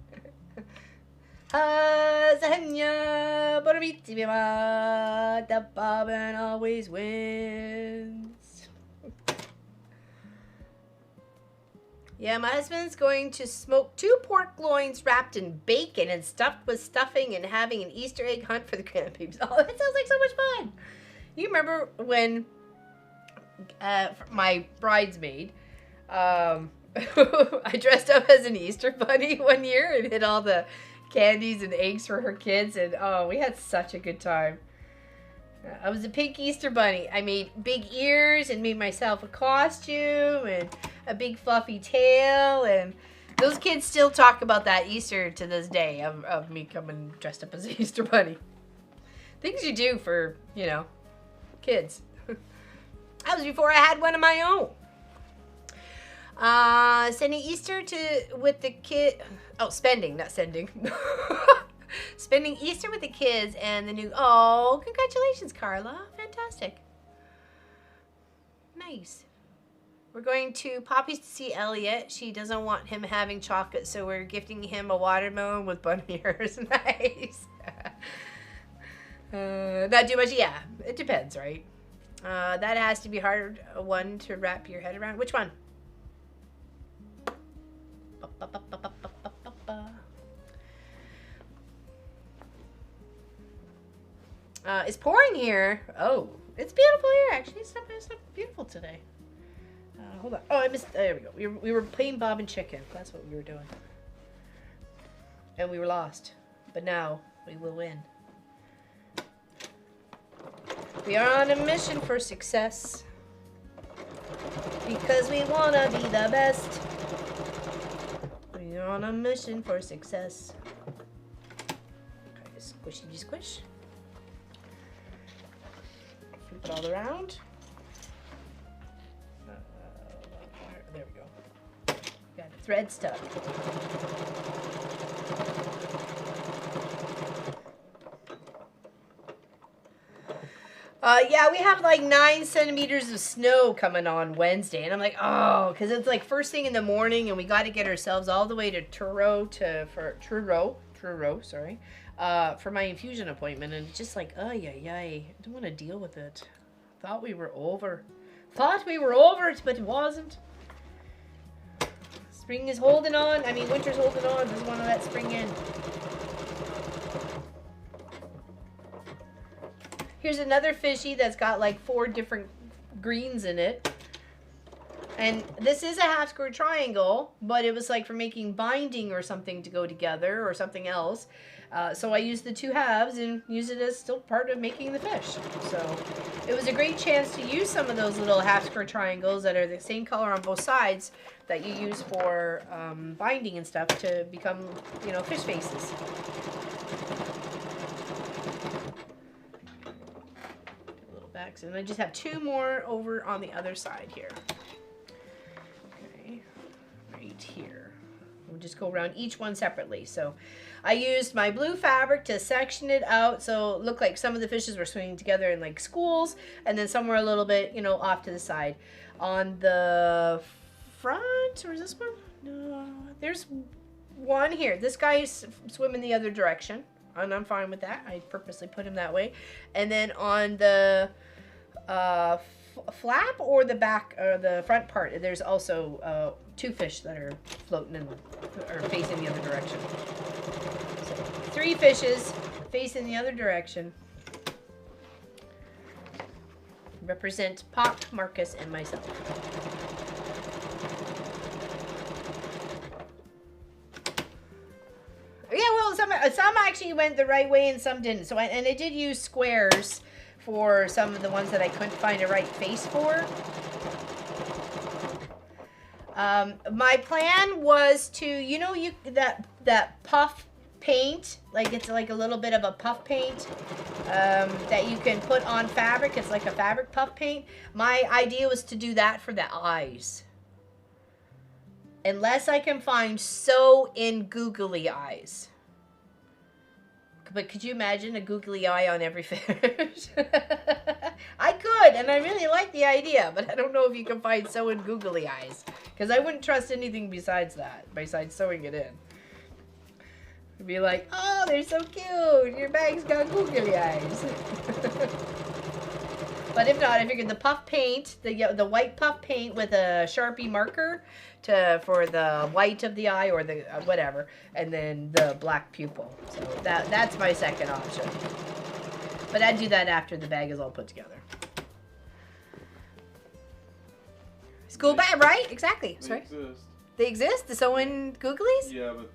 The bobbin always wins. Yeah, my husband's going to smoke 2 pork loins wrapped in bacon and stuffed with stuffing and having an Easter egg hunt for the grandbabies. Oh, that sounds like so much fun. You remember when my bridesmaid, I dressed up as an Easter bunny one year and hid all the candies and eggs for her kids, and oh, we had such a good time. I was a pink Easter bunny. I made big ears and made myself a costume and a big fluffy tail, and those kids still talk about that Easter to this day of me coming dressed up as an Easter bunny. Things you do for, you know, kids. That was before I had one of my own. Sending Easter with the kid. Oh, spending, not sending. Spending Easter with the kids and the new. Oh, congratulations, Carla! Fantastic. Nice. We're going to Poppy's to see Elliot. She doesn't want him having chocolate, so we're gifting him a watermelon with bunny ears. Nice. Not too much. Yeah, it depends, right? That has to be hard one to wrap your head around. Which one? It's pouring here. Oh, it's beautiful here. Actually, it's not beautiful today. Hold on. Oh, I missed. There we go. We were playing Bob and Chicken. That's what we were doing. And we were lost. But now we will win. We are on a mission for success. Because we want to be the best. We are on a mission for success. Okay, squishy squish. Flip it all around. There we go. Got the thread stuck. Yeah, we have like 9 centimeters of snow coming on Wednesday, and I'm like, oh, because it's like first thing in the morning, and we got to get ourselves all the way to Truro, sorry, for my infusion appointment, and it's just like, oh yeah, I don't want to deal with it. Thought we were over it, but it wasn't. Spring is holding on. I mean, winter's holding on. Doesn't want to let spring in. Here's another fishy that's got like 4 different greens in it. And this is a half square triangle, but it was like for making binding or something to go together or something else. So I used the 2 halves and use it as still part of making the fish. So it was a great chance to use some of those little half square triangles that are the same color on both sides that you use for binding and stuff to become, you know, fish faces. Little backs, and I just have 2 more over on the other side here. Okay, right here. We'll just go around each one separately. So I used my blue fabric to section it out so it looked like some of the fishes were swimming together in like schools, and then some were a little bit, you know, off to the side. On the front, or is this one? No, there's one here. This guy is swimming the other direction, and I'm fine with that. I purposely put him that way. And then on the flap or the back or the front part, there's also 2 fish that are floating and are facing the other direction. So 3 fishes facing the other direction. Represent Pop, Marcus, and myself. Yeah, well, some actually went the right way and some didn't. So and I did use squares for some of the ones that I couldn't find a right face for. My plan was to, you know, that puff paint, like it's like a little bit of a puff paint that you can put on fabric. It's like a fabric puff paint. My idea was to do that for the eyes. Unless I can find sew in googly eyes. But could you imagine a googly eye on every fish? I could, and I really like the idea, but I don't know if you can find sew in googly eyes. Because I wouldn't trust anything besides that, besides sewing it in. It'd be like, oh, they're so cute. Your bag's got googly eyes. But if not, I figured the puff paint, the white puff paint with a Sharpie marker for the white of the eye or the whatever, and then the black pupil. So that's my second option. But I'd do that after the bag is all put together. School bag, right? Exactly. They Sorry. exist. They exist? The sew-in googlies? Yeah, but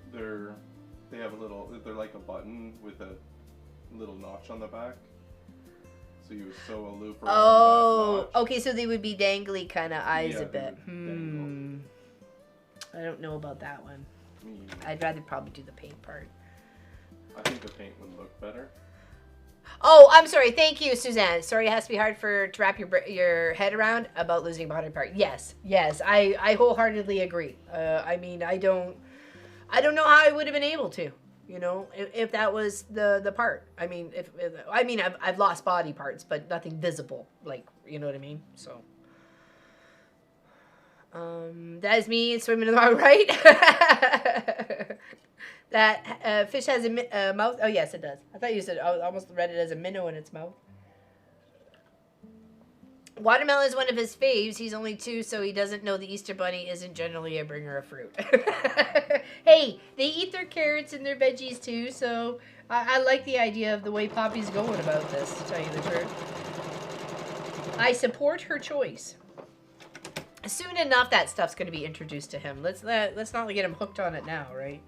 they have they're like a button with a little notch on the back. So you would sew a loop around Oh, that notch. okay, so they would be dangly kind of eyes Yeah, a bit. they would dangle. I don't know about that one. Me, I'd rather probably do the paint part. I think the paint would look better. Oh, I'm sorry. Thank you, Suzanne. Sorry, it has to be hard to wrap your head around about losing body part. Yes, I wholeheartely agree. I mean, I don't know how I would have been able to. You know, if that was the part. I mean, I've lost body parts, but nothing visible. Like, you know what I mean? So, that is me swimming in the water, right? That fish has a mouth. Oh, yes, it does. I thought you said, I almost read it as a minnow in its mouth. Watermelon is one of his faves. He's only 2, so he doesn't know the Easter Bunny isn't generally a bringer of fruit. Hey, they eat their carrots and their veggies too, so I like the idea of the way Poppy's going about this, to tell you the truth. I support her choice. Soon enough, that stuff's going to be introduced to him. Let's not get him hooked on it now, right?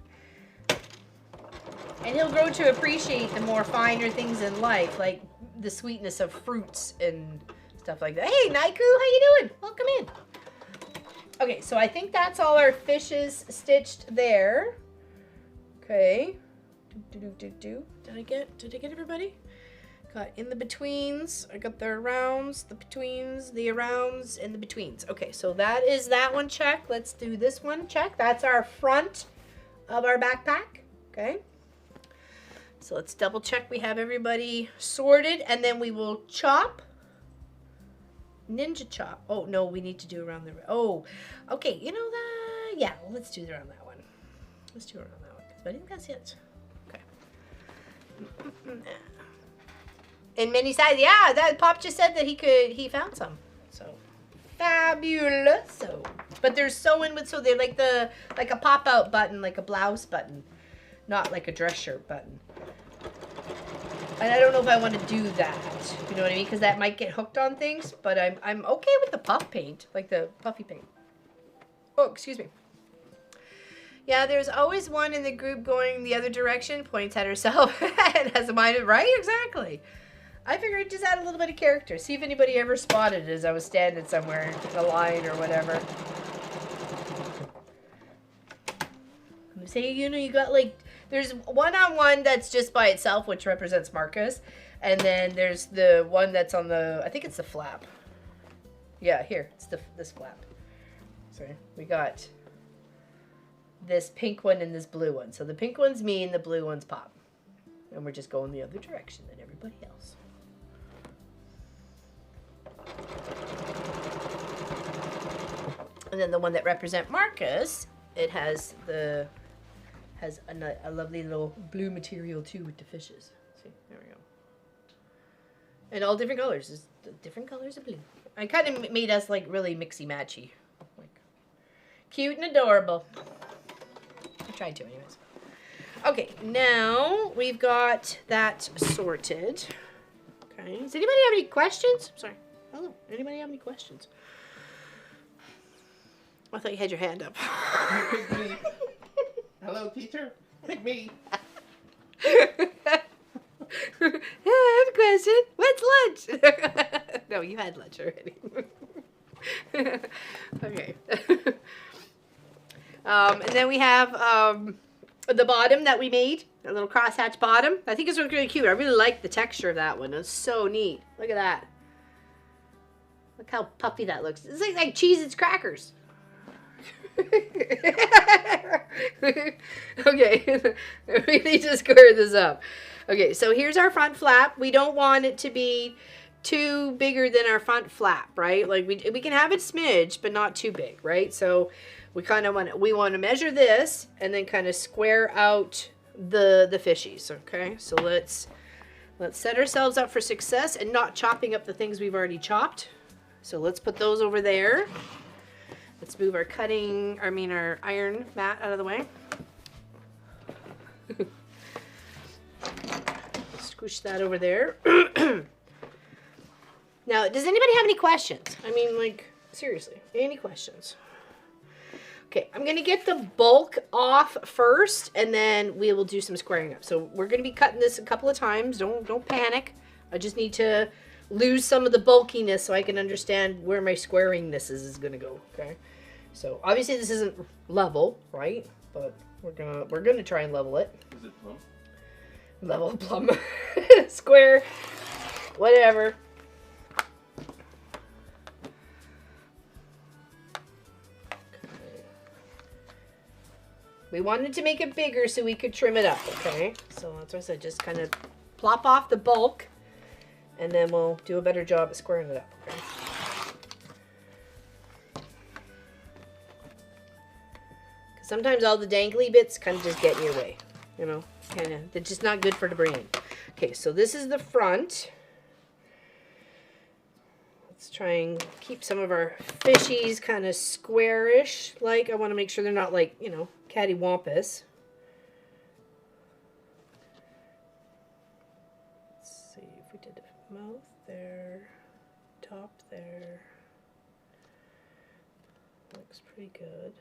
And he'll grow to appreciate the more finer things in life, like the sweetness of fruits and stuff like that. Hey, Naiku, how you doing? Welcome in. Okay, so I think that's all our fishes stitched there. Okay. Did I get everybody? Got in the betweens. I got the arounds, the betweens, the arounds, and the betweens. Okay, so that is that one check. Let's do this one check. That's our front of our backpack. Okay. So let's double check we have everybody sorted, and then we will chop Ninja chop. Oh, no, we need to do around the... Oh, okay. You know that? Yeah, well, let's do it around that one. Let's do it around that one. Because I think that's it. Okay. In many sizes. Yeah, that Pop just said that he found some. So, fabulous. So, but they're sewn with, so they're like a pop-out button, like a blouse button. Not like a dress shirt button. And I don't know if I want to do that. You know what I mean? Because that might get hooked on things. But I'm okay with the puff paint. Like the puffy paint. Oh, excuse me. Yeah, there's always one in the group going the other direction. Points at herself. And has a mind. Right? Exactly. I figured just add a little bit of character. See if anybody ever spotted it as I was standing somewhere in a line or whatever. Say, you know, you got like... There's one-on-one that's just by itself, which represents Marcus. And then there's the one that's on the, I think it's the flap. Yeah, here, it's this flap. Sorry, we got this pink one and this blue one. So the pink one's me and the blue one's Pop. And we're just going the other direction than everybody else. And then the one that represents Marcus, it has the... has a lovely little blue material too with the fishes. See, there we go. And all different colors. There's different colors of blue. I kind of made us like really mixy matchy. Like cute and adorable. I tried to anyways. Okay, now we've got that sorted. Okay. Does anybody have any questions? Sorry. Hello. Anybody have any questions? I thought you had your hand up. Hello, teacher. Pick me. Yeah, I have a question. What's lunch? No, you had lunch already. Okay. And then we have the bottom that we made, a little crosshatch bottom. I think it's really cute. I really like the texture of that one. It's so neat. Look at that. Look how puffy that looks. It's like Cheez-Its crackers. Okay, we need to square this up. Okay, so here's our front flap. We don't want it to be too bigger than our front flap, right? Like we can have it smidge, but not too big, right? So we kind of want to measure this and then kind of square out the fishies. Okay, so let's set ourselves up for success and not chopping up the things we've already chopped. So let's put those over there. Let's move our our iron mat out of the way. Squish that over there. Now, does anybody have any questions? I mean, like, seriously, any questions? Okay, I'm going to get the bulk off first, and then we will do some squaring up. So we're going to be cutting this a couple of times. Don't panic. I just need to lose some of the bulkiness so I can understand where my squaringness is going to go, okay? So obviously this isn't level, right? But we're gonna try and level it. Is it plumb? Level plumb. Square. Whatever. We wanted to make it bigger so we could trim it up, okay? So that's what I said, just kind of plop off the bulk and then we'll do a better job at squaring it up, okay? Sometimes all the dangly bits kind of just get in your way, you know, they're just not good for the brain. Okay, so this is the front. Let's try and keep some of our fishies kind of squarish. Like, I want to make sure they're not like, you know, cattywampus. Let's see if we did a mouth there, top there. Looks pretty good.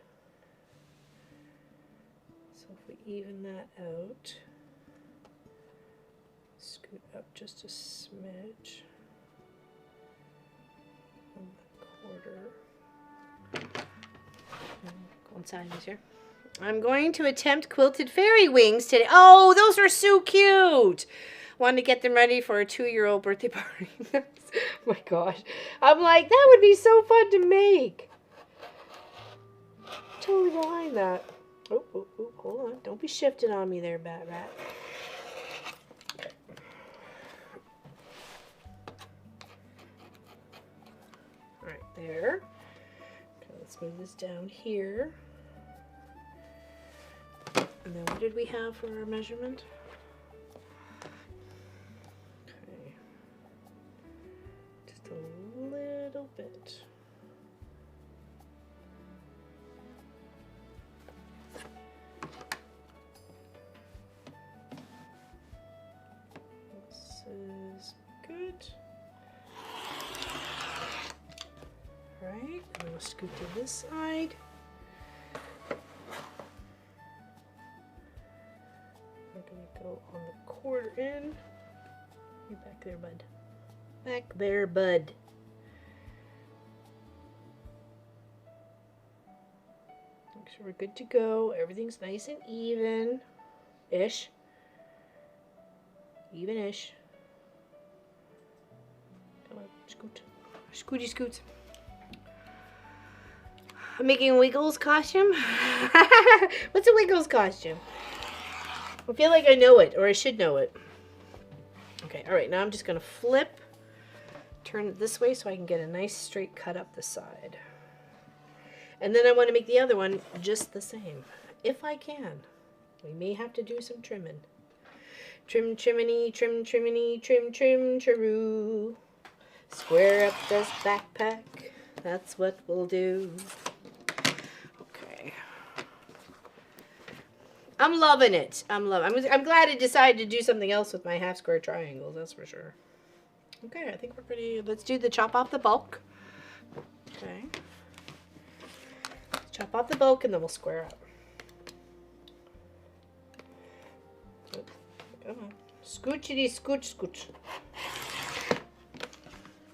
So if we even that out, scoot up just a smidge on the quarter. Go inside this here. I'm going to attempt quilted fairy wings today. Oh, those are so cute. Wanted to get them ready for a 2-year-old birthday party. Oh my gosh. I'm like, that would be so fun to make. Totally behind that. Oh, hold on. Don't be shifting on me there, Bat Rat. There. Okay, let's move this down here. And then what did we have for our measurement? Okay. Just a little bit. This is good. Alright, and we'll scoot to this side. We're going to go on the quarter in. You're back there, bud. Back there, bud. Make sure we're good to go. Everything's nice and even-ish. Even-ish. Come on, scoot. Scooty scoots. I'm making a Wiggles costume. What's a Wiggles costume? I feel like I know it, or I should know it. Okay, all right, now I'm just gonna flip, turn it this way so I can get a nice straight cut up the side. And then I want to make the other one just the same, if I can. We may have to do some trimming. Trim, triminy, trim, triminy, trim, trim, charoo. Square up this backpack. That's what we'll do. Okay. I'm loving it. I'm glad I decided to do something else with my half square triangles, that's for sure. Okay, I think we're pretty, let's do the chop off the bulk. Okay. Chop off the bulk and then we'll square up. Come on. Scoochity scooch scooch.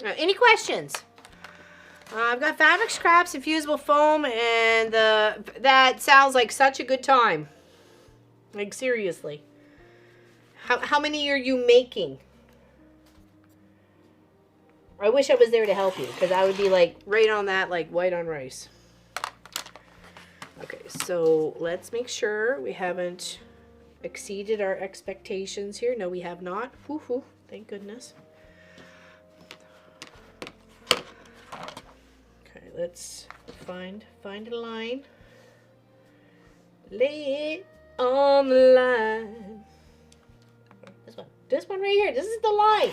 Any questions? I've got fabric scraps and fusible foam, and that sounds like such a good time. Like, seriously. How many are you making? I wish I was there to help you, because I would be like right on that, like white on rice. Okay, so let's make sure we haven't exceeded our expectations here. No, we have not. Woohoo! Thank goodness. Okay, let's find a line. Lay it on the line. This one right here. This is the line.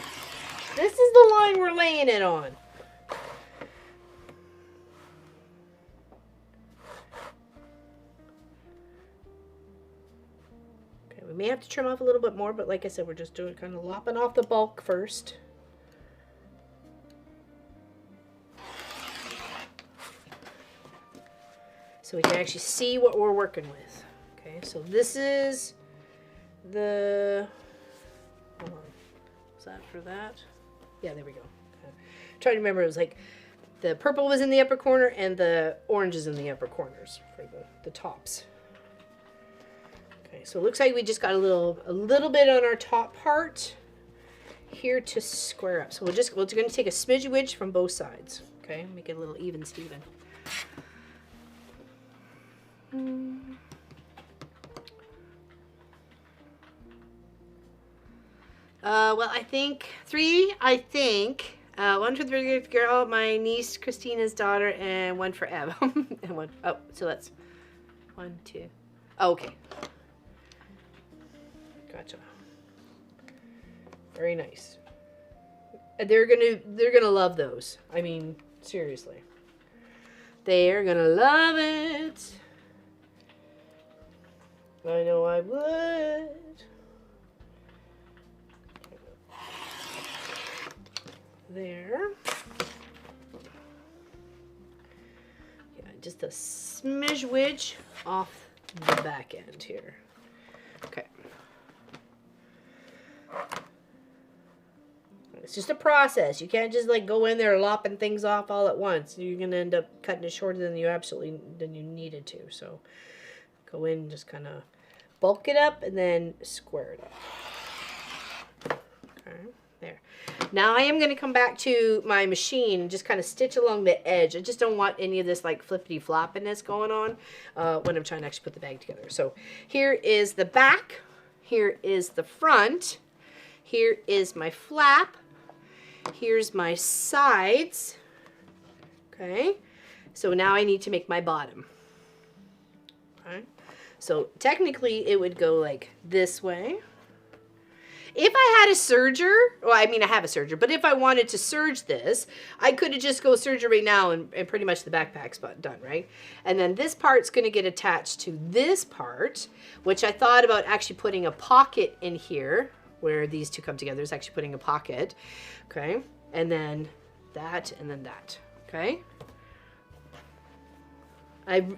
This is the line we're laying it on. Okay, we may have to trim off a little bit more, but like I said, we're just doing kind of lopping off the bulk first. So we can actually see what we're working with. Okay, so this is the, hold on, was that for that? Yeah, there we go. Okay. Trying to remember, it was like the purple was in the upper corner and the orange is in the upper corners for the tops. Okay, so it looks like we just got a little bit on our top part here to square up. So we're going to take a smidge wedge from both sides. Okay, make it a little even Steven. Well, I think three. One for the regular girl, my niece Christina's daughter, and one for Ev. And one. Oh, so that's 1, 2. Oh, okay. Gotcha. Very nice. They're gonna love those. I mean, seriously. They are gonna love it. I know I would. There. Yeah, just a smidge wedge off the back end here. Okay. It's just a process. You can't just like go in there lopping things off all at once. You're gonna end up cutting it shorter than you needed to. So go in and just kind of bulk it up and then square it up. Okay, there. Now I am going to come back to my machine and just kind of stitch along the edge. I just don't want any of this like flippity floppiness going on when I'm trying to actually put the bag together. So here is the back. Here is the front. Here is my flap. Here's my sides. Okay, so now I need to make my bottom. Okay, so technically it would go like this way. If I had a serger, well, I mean, I have a serger, but if I wanted to serge this, I could have just go serger right now and pretty much the backpack's done, right? And then this part's going to get attached to this part, which I thought about actually putting a pocket in here where these two come together. Is actually putting a pocket, okay? And then that, okay?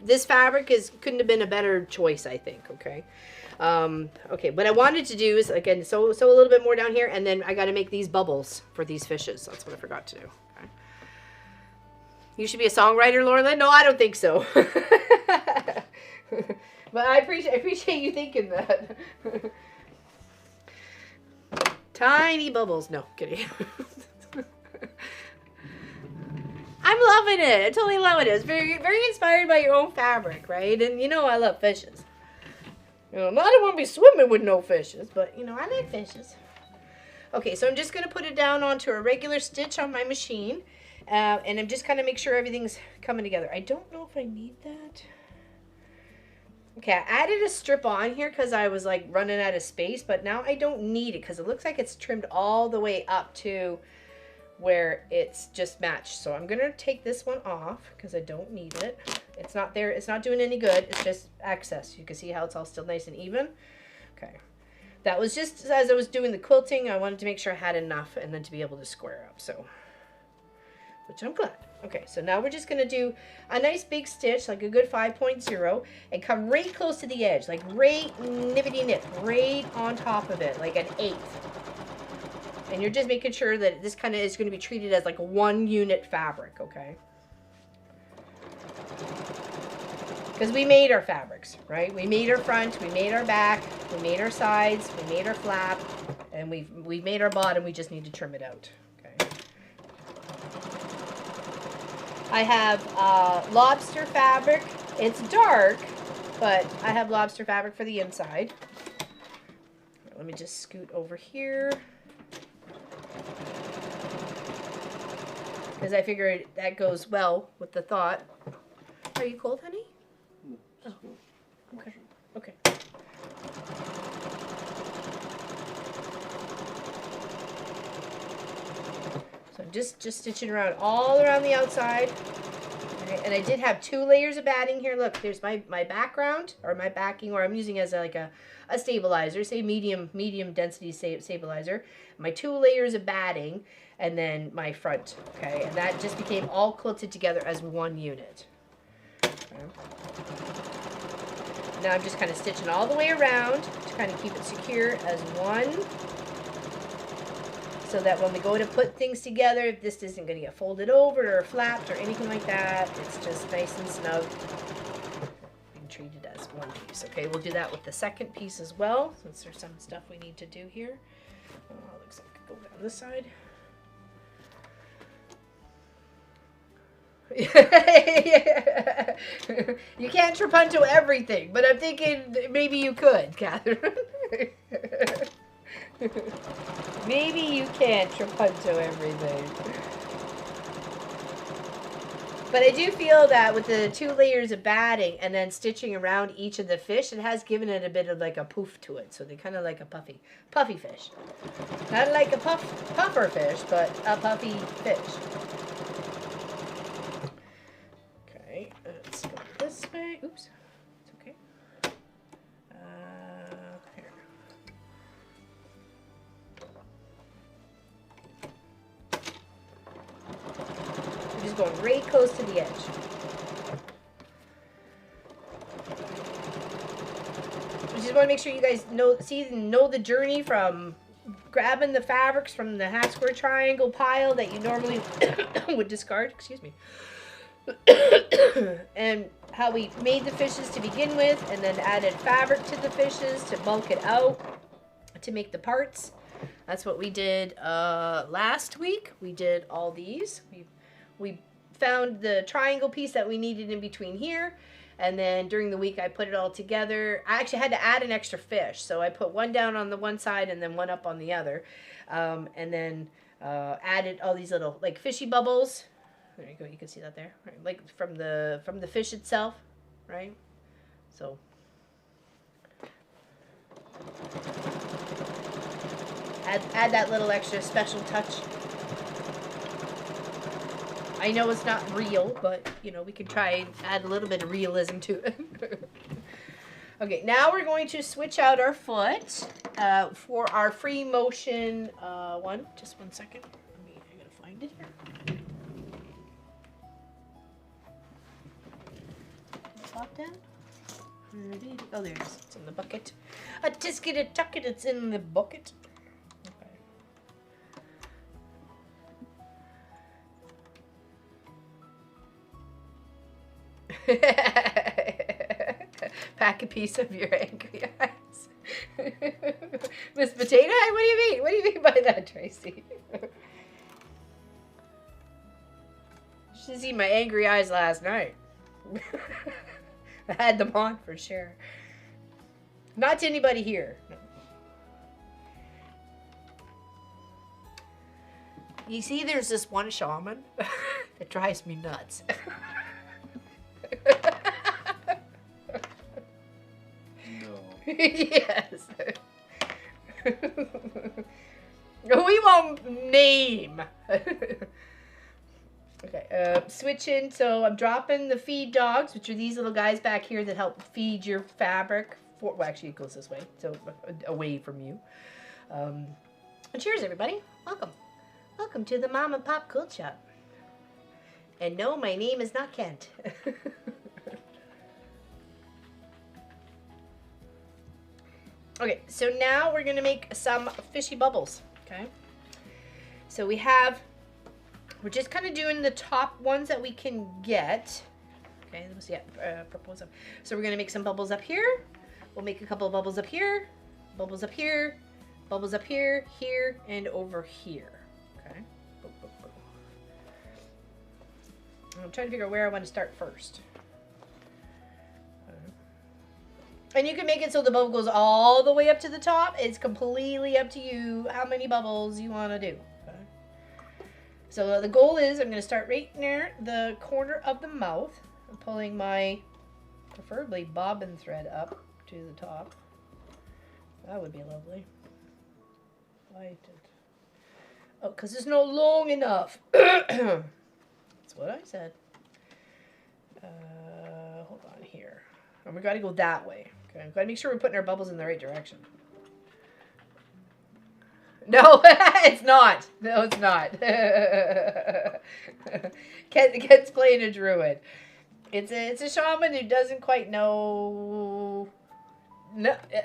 This fabric couldn't have been a better choice, I think, okay? Okay, what I wanted to do is, again, sew a little bit more down here, and then I got to make these bubbles for these fishes. That's what I forgot to do. Okay. You should be a songwriter, Laura. No, I don't think so. But I appreciate you thinking that. Tiny bubbles. No, kidding. I'm loving it. I totally love it. It's very, very inspired by your own fabric, right? And you know I love fishes. You know, not I want to be swimming with no fishes, but you know, I like fishes. Okay, so I'm just going to put it down onto a regular stitch on my machine. And I'm just kind of make sure everything's coming together. I don't know if I need that. Okay, I added a strip on here because I was like running out of space, but now I don't need it because it looks like it's trimmed all the way up to where it's just matched. So I'm going to take this one off because I don't need it. It's not there. It's not doing any good. It's just excess. You can see how it's all still nice and even. Okay. That was just as I was doing the quilting. I wanted to make sure I had enough and then to be able to square up. So, which I'm glad. Okay, so now we're just going to do a nice big stitch, like a good 5.0, and come right close to the edge, like right nippity nip, right on top of it, like an 1/8. And you're just making sure that this kind of is going to be treated as like a 1 unit fabric, okay? Because we made our fabrics, right? We made our front, we made our back, we made our sides, we made our flap, and we've made our bottom. We just need to trim it out, okay? I have lobster fabric. It's dark, but I have lobster fabric for the inside. Let me just scoot over here. Because I figured that goes well with the thought. Are you cold, honey? Oh, okay. Okay. So I'm just stitching around all around the outside. Okay. And I did have 2 layers of batting here. Look, there's my background, or my backing, or I'm using as like a stabilizer, say medium density stabilizer. My 2 layers of batting, and then my front, okay? And that just became all quilted together as 1 unit. Okay. Now I'm just kind of stitching all the way around to kind of keep it secure as one, so that when we go to put things together, if this isn't going to get folded over or flapped or anything like that, it's just nice and snug. We can treat it as one piece. Okay, we'll do that with the second piece as well, since there's some stuff we need to do here. Oh, looks like go down this side. You can't trapunto everything, but I'm thinking maybe you could, Catherine. Maybe you can't trapunto everything. But I do feel that with the 2 layers of batting and then stitching around each of the fish, it has given it a bit of like a poof to it. So they kind of like a puffy fish. Not like a puffer fish, but a puffy fish. Let's go this way. Oops, it's okay. Here. We're just going right close to the edge. We just want to make sure you guys know the journey from grabbing the fabrics from the half square triangle pile that you normally would discard. Excuse me. And how we made the fishes to begin with, and then added fabric to the fishes to bulk it out to make the parts. That's what we did last week. We did all these. We found the triangle piece that we needed in between here, and then during the week I put it all together. I actually had to add an extra fish, so I put one down on the one side and then one up on the other, and then added all these little like fishy bubbles. There you go. You can see that there, right? Like from the fish itself, right? So. Add that little extra special touch. I know it's not real, but you know we can try and add a little bit of realism to it. Okay, now we're going to switch out our foot for our free motion one. Just 1 second. I gotta find it here. Pop down. Oh, there it is. It's in the bucket. A tisket, a tucket. It's in the bucket. Pack a piece of your angry eyes. Miss Potato Head, what do you mean? What do you mean by that, Tracy? You should see my angry eyes last night. I had them on for sure. Not to anybody here. No. You see, there's this one shaman that drives me nuts. No. Yes. We won't name. Okay, switching. So I'm dropping the feed dogs, which are these little guys back here that help feed your fabric. Well, actually, it goes this way, so away from you. And cheers, everybody. Welcome. Welcome to the Mom and Pop Quilt Shop. And no, my name is not Kent. Okay, so now we're gonna make some fishy bubbles, okay? So we're just kind of doing the top ones that we can get. Okay, let's see, propose them. So we're gonna make some bubbles up here. We'll make a couple of bubbles up here, bubbles up here, bubbles up here, here, and over here, okay? Boom, boom, boom. I'm trying to figure out where I want to start first. And you can make it so the bubble goes all the way up to the top. It's completely up to you how many bubbles you want to do. Okay. So the goal is I'm going to start right near the corner of the mouth. I'm pulling my preferably bobbin thread up to the top. That would be lovely. Oh, because it's not long enough. That's what I said. Hold on here. And we got to go that way. Okay, we've got to make sure we're putting our bubbles in the right direction. No, it's not. No, it's not. Kent's playing a druid. It's a shaman who doesn't quite know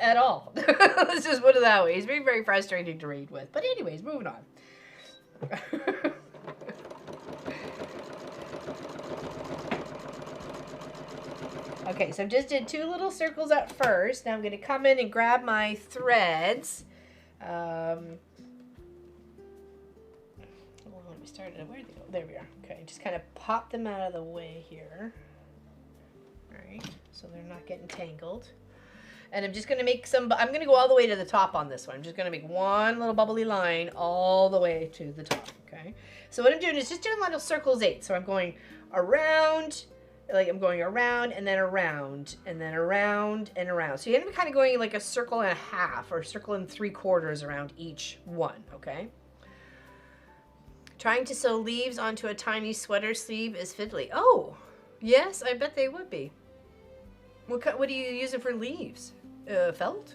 at all. Let's just put it that way. He's very, very frustrating to read with. But anyways, moving on. Okay, so I just did 2 little circles at first. Now I'm going to come in and grab my threads. Let me start it. Where'd they go? There we are. Okay, just kind of pop them out of the way here. All right, so they're not getting tangled. And I'm just going to make some, I'm going to go all the way to the top on this one. I'm just going to make one little bubbly line all the way to the top, okay? So what I'm doing is just doing little circles 8. So I'm going around, like I'm going around and then around and then around and around. So you end up kind of going like a circle and a half or a circle and 3/4 around each one, okay? Trying to sew leaves onto a tiny sweater sleeve is fiddly. Oh, yes, I bet they would be. What are you using for leaves? Felt?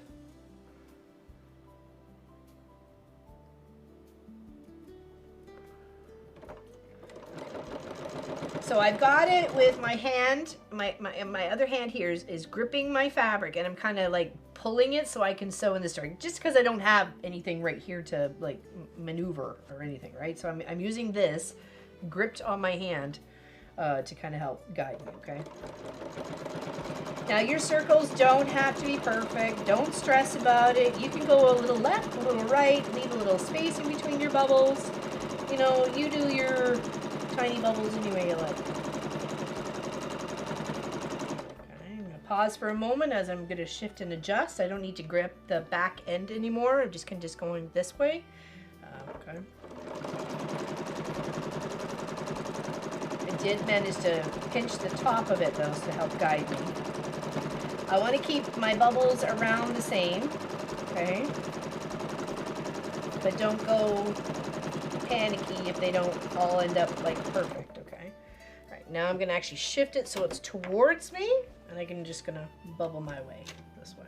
So I've got it with my hand, my other hand here is gripping my fabric, and I'm kind of like pulling it so I can sew in this direction, just because I don't have anything right here to like maneuver or anything, right? So I'm using this gripped on my hand to kind of help guide me, okay? Now your circles don't have to be perfect. Don't stress about it. You can go a little left, a little right, leave a little space in between your bubbles. You know, you do your tiny bubbles any way you like. Okay, I'm gonna pause for a moment as I'm gonna shift and adjust. I don't need to grip the back end anymore. I'm just going this way. Okay. did manage to pinch the top of it though to help guide me. I want to keep my bubbles around the same, okay? But don't go panicky if they don't all end up like perfect, okay? All right, now I'm gonna actually shift it so it's towards me, and I'm just gonna bubble my way this way.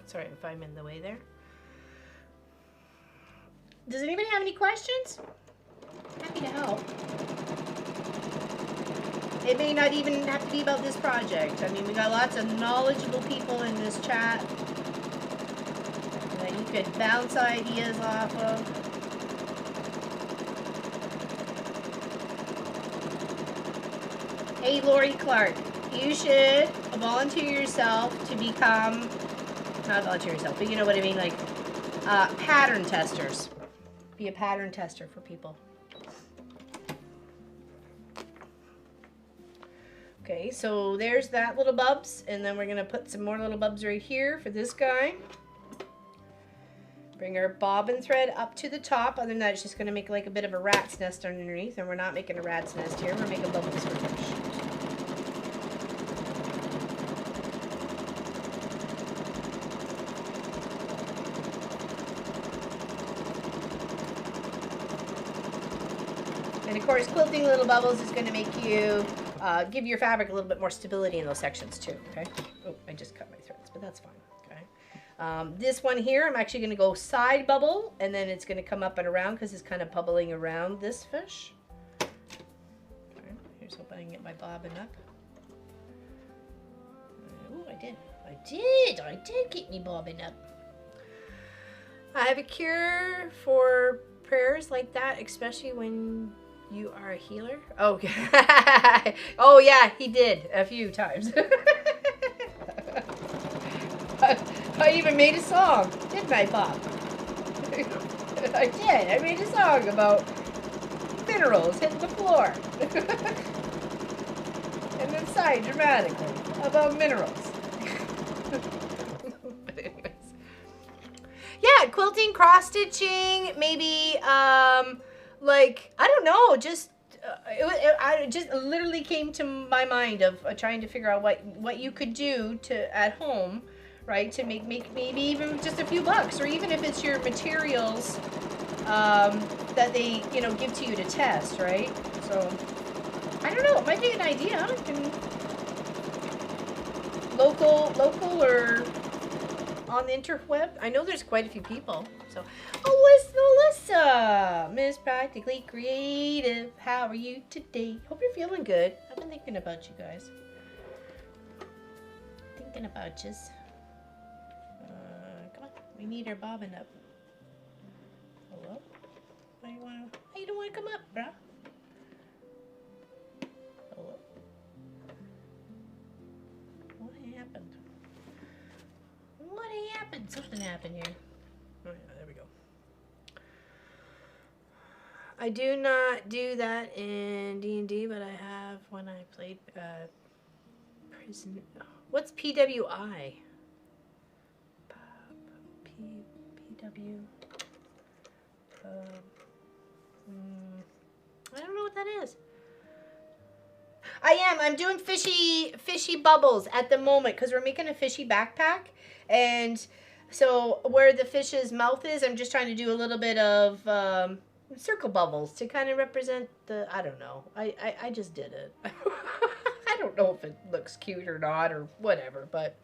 Sorry if I'm in the way there. Does anybody have any questions? Happy to help. It may not even have to be about this project. I mean, we got lots of knowledgeable people in this chat that you could bounce ideas off of. Hey, Lori Clark, you should volunteer yourself to become, not volunteer yourself, but you know what I mean, like pattern testers. Be a pattern tester for people. Okay, so there's that little bubs, and then we're gonna put some more little bubs right here for this guy. Bring our bobbin thread up to the top. Other than that, it's just gonna make like a bit of a rat's nest underneath, and we're not making a rat's nest here, we're making bubbles for fish. And of course, quilting little bubbles is going to make you give your fabric a little bit more stability in those sections too, okay? Oh, I just cut my threads, but that's fine, okay? This one here, I'm actually going to go side bubble, and then it's going to come up and around because it's kind of bubbling around this fish. Okay, here's hoping I can get my bobbin up. Oh, I did get me bobbin up. I have a cure for prayers like that, especially when you are a healer. Oh, oh yeah, he did a few times. I even made a song, didn't I, Bob? I did. I made a song about minerals hitting the floor. And then sighed dramatically about minerals. But anyways. Yeah, quilting, cross-stitching, maybe, like, I don't know, just, I just literally came to my mind of trying to figure out what you could do to at home, right, to make maybe even just a few bucks, or even if it's your materials that they, you know, give to you to test, right? So, I don't know, it might be an idea. Local or on the interweb. I know there's quite a few people. So, oh, Alyssa, Miss Practically Creative, how are you today? Hope you're feeling good. I've been thinking about you guys. Thinking about yous. Come on, we need our bobbin up. Hello? Why you don't want to come up, bruh? Hello? What happened? What happened? Something happened here. Oh yeah, there we go. I do not do that in D&D, but I have when I played prison. What's PWI? PW. I don't know what that is. I'm doing fishy bubbles at the moment because we're making a fishy backpack, and so where the fish's mouth is, I'm just trying to do a little bit of circle bubbles to kind of represent the, I don't know. I just did it. I don't know if it looks cute or not or whatever, but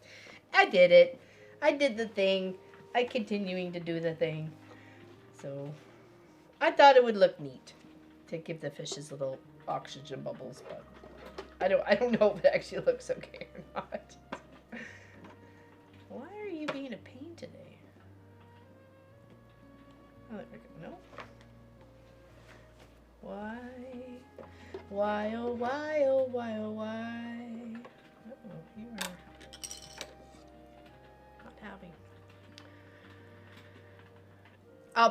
I did it. I did the thing. I'm continuing to do the thing. So I thought it would look neat to give the fishes little oxygen bubbles, but I don't know if it actually looks okay or not. Why are you being a pain today? Oh, there we go. No. Why? Why, oh, why, oh, why, oh, why? Uh-oh, you are not having.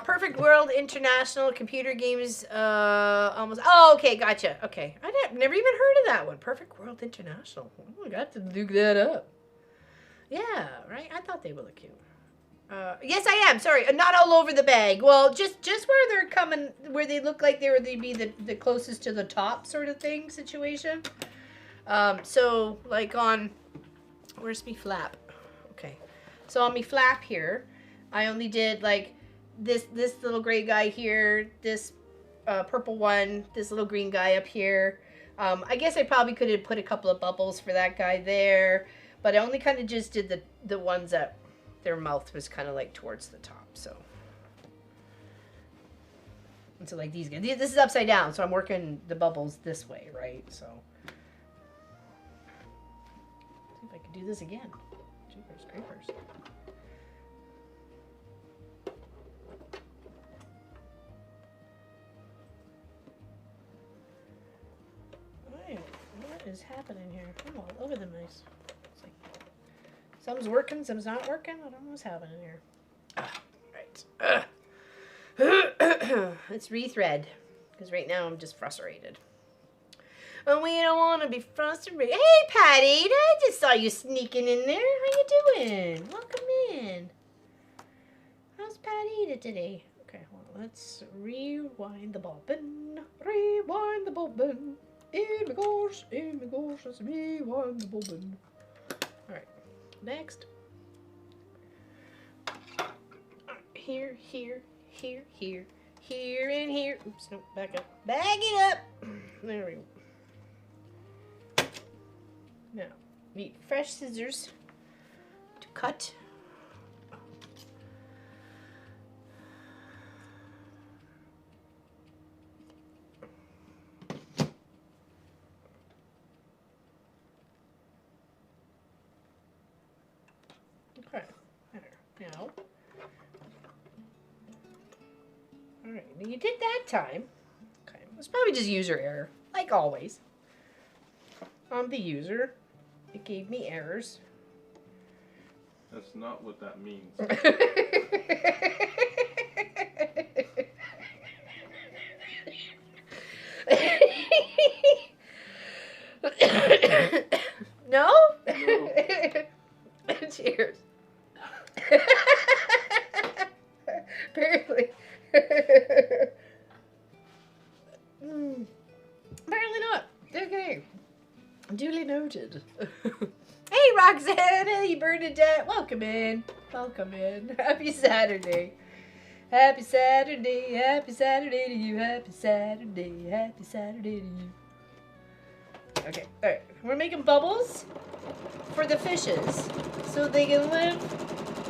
Perfect World International Computer Games. Almost. Oh, okay, gotcha. Okay, never even heard of that one. Perfect World International. Oh, I got to look that up. Yeah, right. I thought they would look cute. Yes, I am. Sorry, not all over the bag. Well, just where they're coming, where they look like they'd be the closest to the top sort of thing situation. So like on, where's me flap? Okay, so on me flap here, I only did like this little gray guy here, this purple one, this little green guy up here. I guess I probably could have put a couple of bubbles for that guy there, but I only kind of just did the ones that their mouth was kind of like towards the top. So, and so like these guys, this is upside down, so I'm working the bubbles this way, right? So, see if I can do this again. Jeepers creepers. What is happening here? I'm all over the place. It's like some's working, some's not working. I don't know what's happening here. Right. Let's rethread. Because right now I'm just frustrated. And we don't want to be frustrated. Hey, Patty! I just saw you sneaking in there. How you doing? Welcome in. How's Patty today? Okay, hold on. Let's rewind the bobbin. Rewind the bobbin. Oh my gosh, let's rewind the bobbin. Alright, next. Here, and here. Oops, no, back up. Bag it up! There we go. Now, need fresh scissors to cut. Okay, there. Now, alright, now you did that time. Okay, it's probably just user error, like always. On the user, it gave me errors. That's not what that means. No? No. Cheers. Apparently. Apparently not. Okay. Duly noted. Hey, Roxanne. Hey, Bernadette. Welcome in. Welcome in. Happy Saturday. Happy Saturday. Happy Saturday to you. Happy Saturday. Happy Saturday to you. Okay. All right. We're making bubbles for the fishes so they can live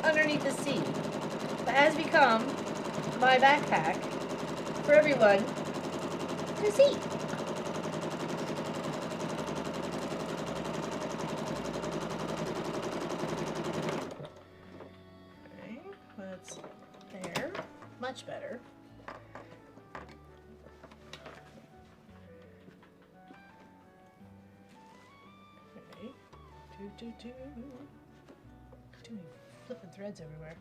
underneath the sea. That has become my backpack for everyone to see. Okay, that's there. Much better. Okay. Too many flipping threads everywhere.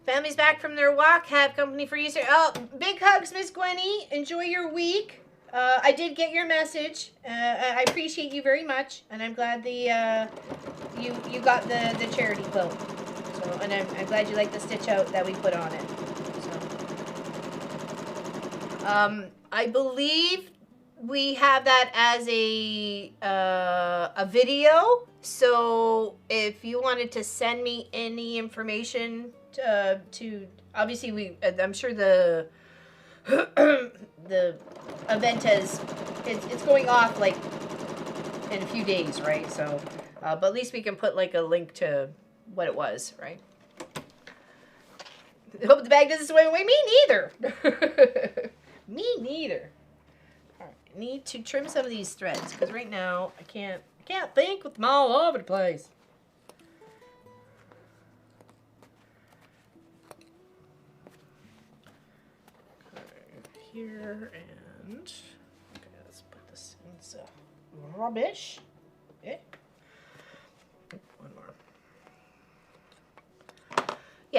Family's back from their walk. Have company for Easter. Oh, big hugs, Miss Gwenny. Enjoy your week. I did get your message. I appreciate you very much, and I'm glad you got the charity quilt. So, and I'm glad you like the stitch out that we put on it. So, I believe we have that as a video. So if you wanted to send me any information to obviously I'm sure the the event it's going off like in a few days, right? So but at least we can put like a link to what it was, right? I hope the bag doesn't swim away. Me neither. Me neither. All right, I need to trim some of these threads because right now I can't think with them all over the place. Here and okay, let's put this in some rubbish. Okay. One more.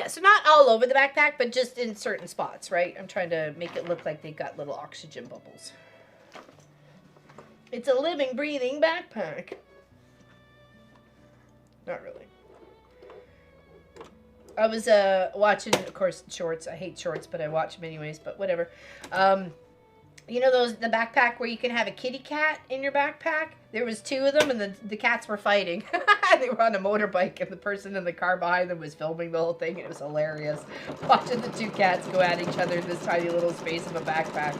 Yeah, so not all over the backpack, but just in certain spots, right? I'm trying to make it look like they got little oxygen bubbles. It's a living, breathing backpack. Not really. I was watching, of course, shorts. I hate shorts, but I watch them anyways, but whatever. You know the backpack where you can have a kitty cat in your backpack? There was 2 of them, and the cats were fighting. They were on a motorbike, and the person in the car behind them was filming the whole thing, and it was hilarious. Watching the 2 cats go at each other in this tiny little space of a backpack.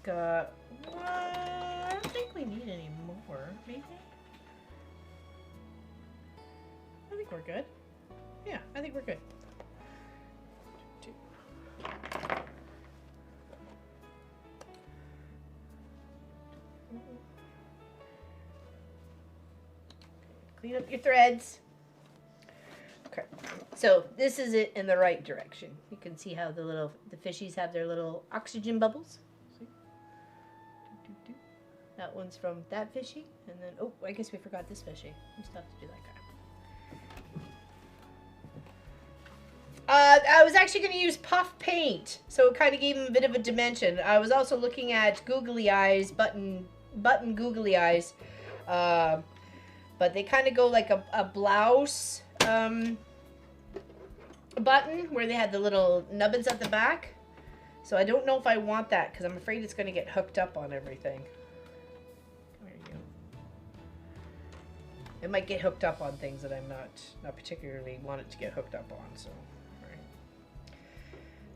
Got one. I don't think we need any more, maybe. I think we're good. Yeah, I think we're good. Clean up your threads. Okay, so this is it in the right direction. You can see how the fishies have their little oxygen bubbles. That one's from that fishy, and then, oh, I guess we forgot this fishy. We still have to do that guy. I was actually going to use puff paint, so it kind of gave him a bit of a dimension. I was also looking at googly eyes, button googly eyes, but they kind of go like a blouse button where they had the little nubbins at the back. So I don't know if I want that because I'm afraid it's going to get hooked up on everything. It might get hooked up on things that I'm not particularly want it to get hooked up on. So,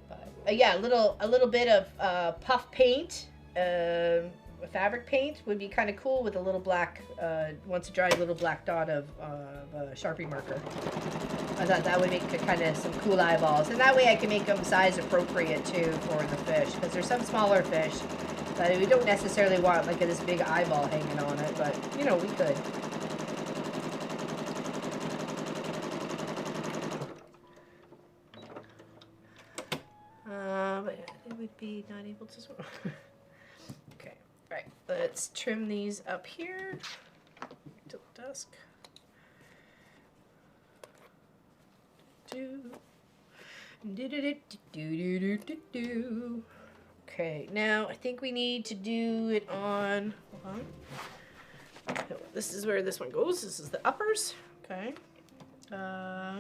right. But yeah, a little bit of puff paint, fabric paint would be kind of cool with a little black, once it dried, little black dot of Sharpie marker. I thought that would make kind of some cool eyeballs, and that way I can make them size appropriate too for the fish, because there's some smaller fish that we don't necessarily want like this big eyeball hanging on it, but you know, we could. But it would be not able to swim. Okay, right. Let's trim these up here till dusk. Okay, now I think we need to do it on. Hold on. This is where this one goes. This is the uppers. Okay.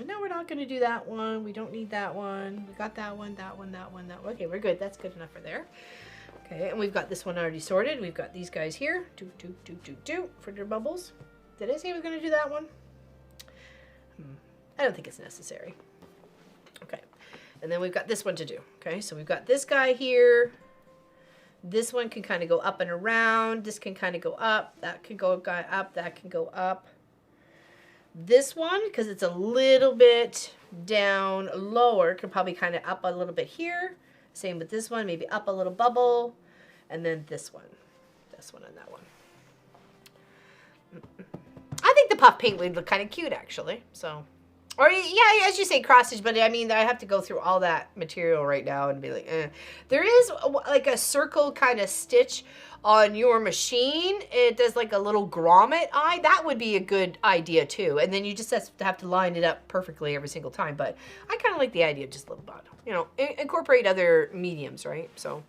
No, we're not going to do that one. We don't need that one. We got that one, that one, that one, that one. Okay, we're good. That's good enough for there. Okay, and we've got this one already sorted. We've got these guys here. For their bubbles. Did I say I was going to do that one? I don't think it's necessary. Okay, and then we've got this one to do. Okay, so we've got this guy here. This one can kind of go up and around. This can kind of go up. That can go up. That can go up. This one, because it's a little bit down lower, can probably kind of up a little bit here. Same with this one, maybe up a little bubble. And then this one and that one. I think the puff paint would look kind of cute, actually. So, or yeah, as you say, cross stitch, but I mean, I have to go through all that material right now and be like, eh. There is like a circle kind of stitch on your machine. It does like a little grommet eye. That would be a good idea too. And then you just have to line it up perfectly every single time. But I kind of like the idea of just a little bit, you know, incorporate other mediums, right? So.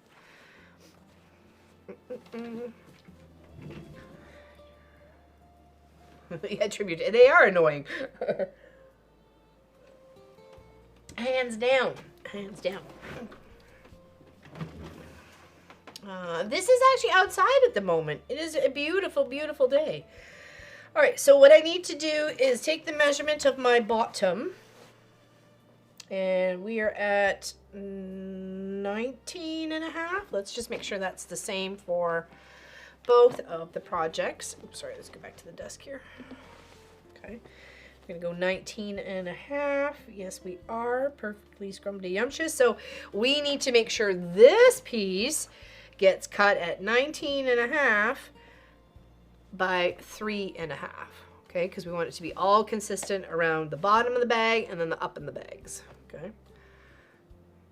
Yeah, tribute. They are annoying. Hands down. Hands down. This is actually outside at the moment. It is a beautiful, beautiful day. All right, so what I need to do is take the measurement of my bottom. And we are at 19 and a half. Let's just make sure that's the same for both of the projects. Oops, sorry, let's go back to the desk here. Okay. We're gonna go 19 and a half. Yes, we are perfectly scrumdiddlyumptious. So we need to make sure this piece gets cut at 19 and a half by 3 and a half. okay? Because we want it to be all consistent around the bottom of the bag and then the up in the bags, okay?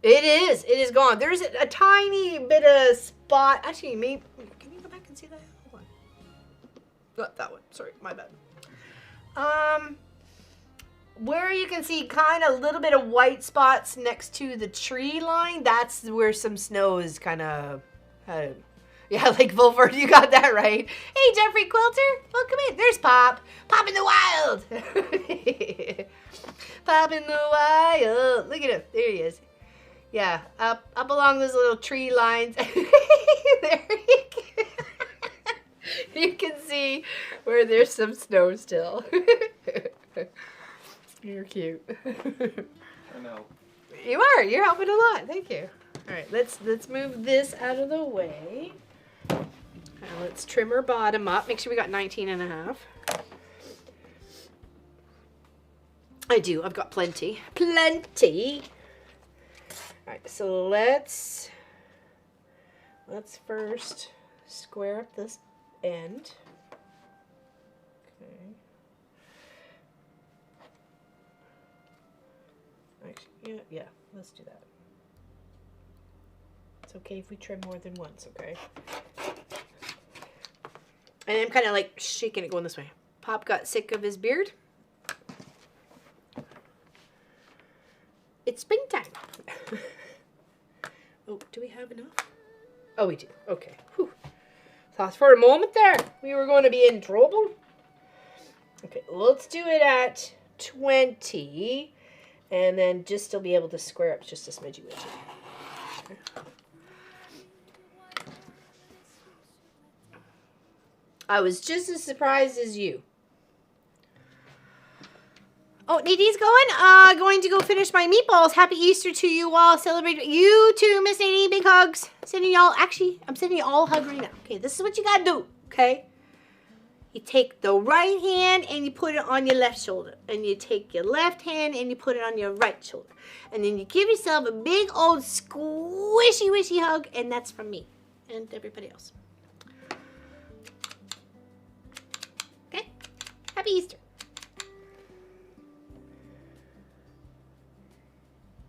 It is gone. There's a tiny bit of spot. Actually, maybe, can you go back and see that? Hold on. Not that one. Sorry, my bad. Where you can see kind of a little bit of white spots next to the tree line, that's where some snow is kind of, yeah, like Volford, you got that right. Hey, Jeffrey Quilter, welcome in. There's Pop. Pop in the wild. Pop in the wild. Look at him. There he is. Yeah, up along those little tree lines. There you can see where there's some snow still. You're cute. I know. You are. You're helping a lot. Thank you. All right, let's move this out of the way. Now let's trim our bottom up. Make sure we got 19.5. I do. I've got plenty. Plenty. All right, so let's first square up this end. Okay. Actually, yeah, let's do that. It's okay if we trim more than once, okay? And I'm kind of like shaking it going this way. Pop got sick of his beard. It's springtime. Oh, do we have enough? Oh, we do. Okay. Whew. Thought for a moment there we were going to be in trouble. Okay, let's do it at 20. And then just still be able to square up just a smidgy widget. Okay. I was just as surprised as you. Oh, Nadine's going to go finish my meatballs. Happy Easter to you all. Celebrate you too, Miss Nadine. Big hugs. Sending y'all, actually, I'm sending you all a hug right now. Okay, this is what you gotta do, okay? You take the right hand and you put it on your left shoulder. And you take your left hand and you put it on your right shoulder. And then you give yourself a big old squishy wishy hug. And that's from me and everybody else. Okay? Happy Easter.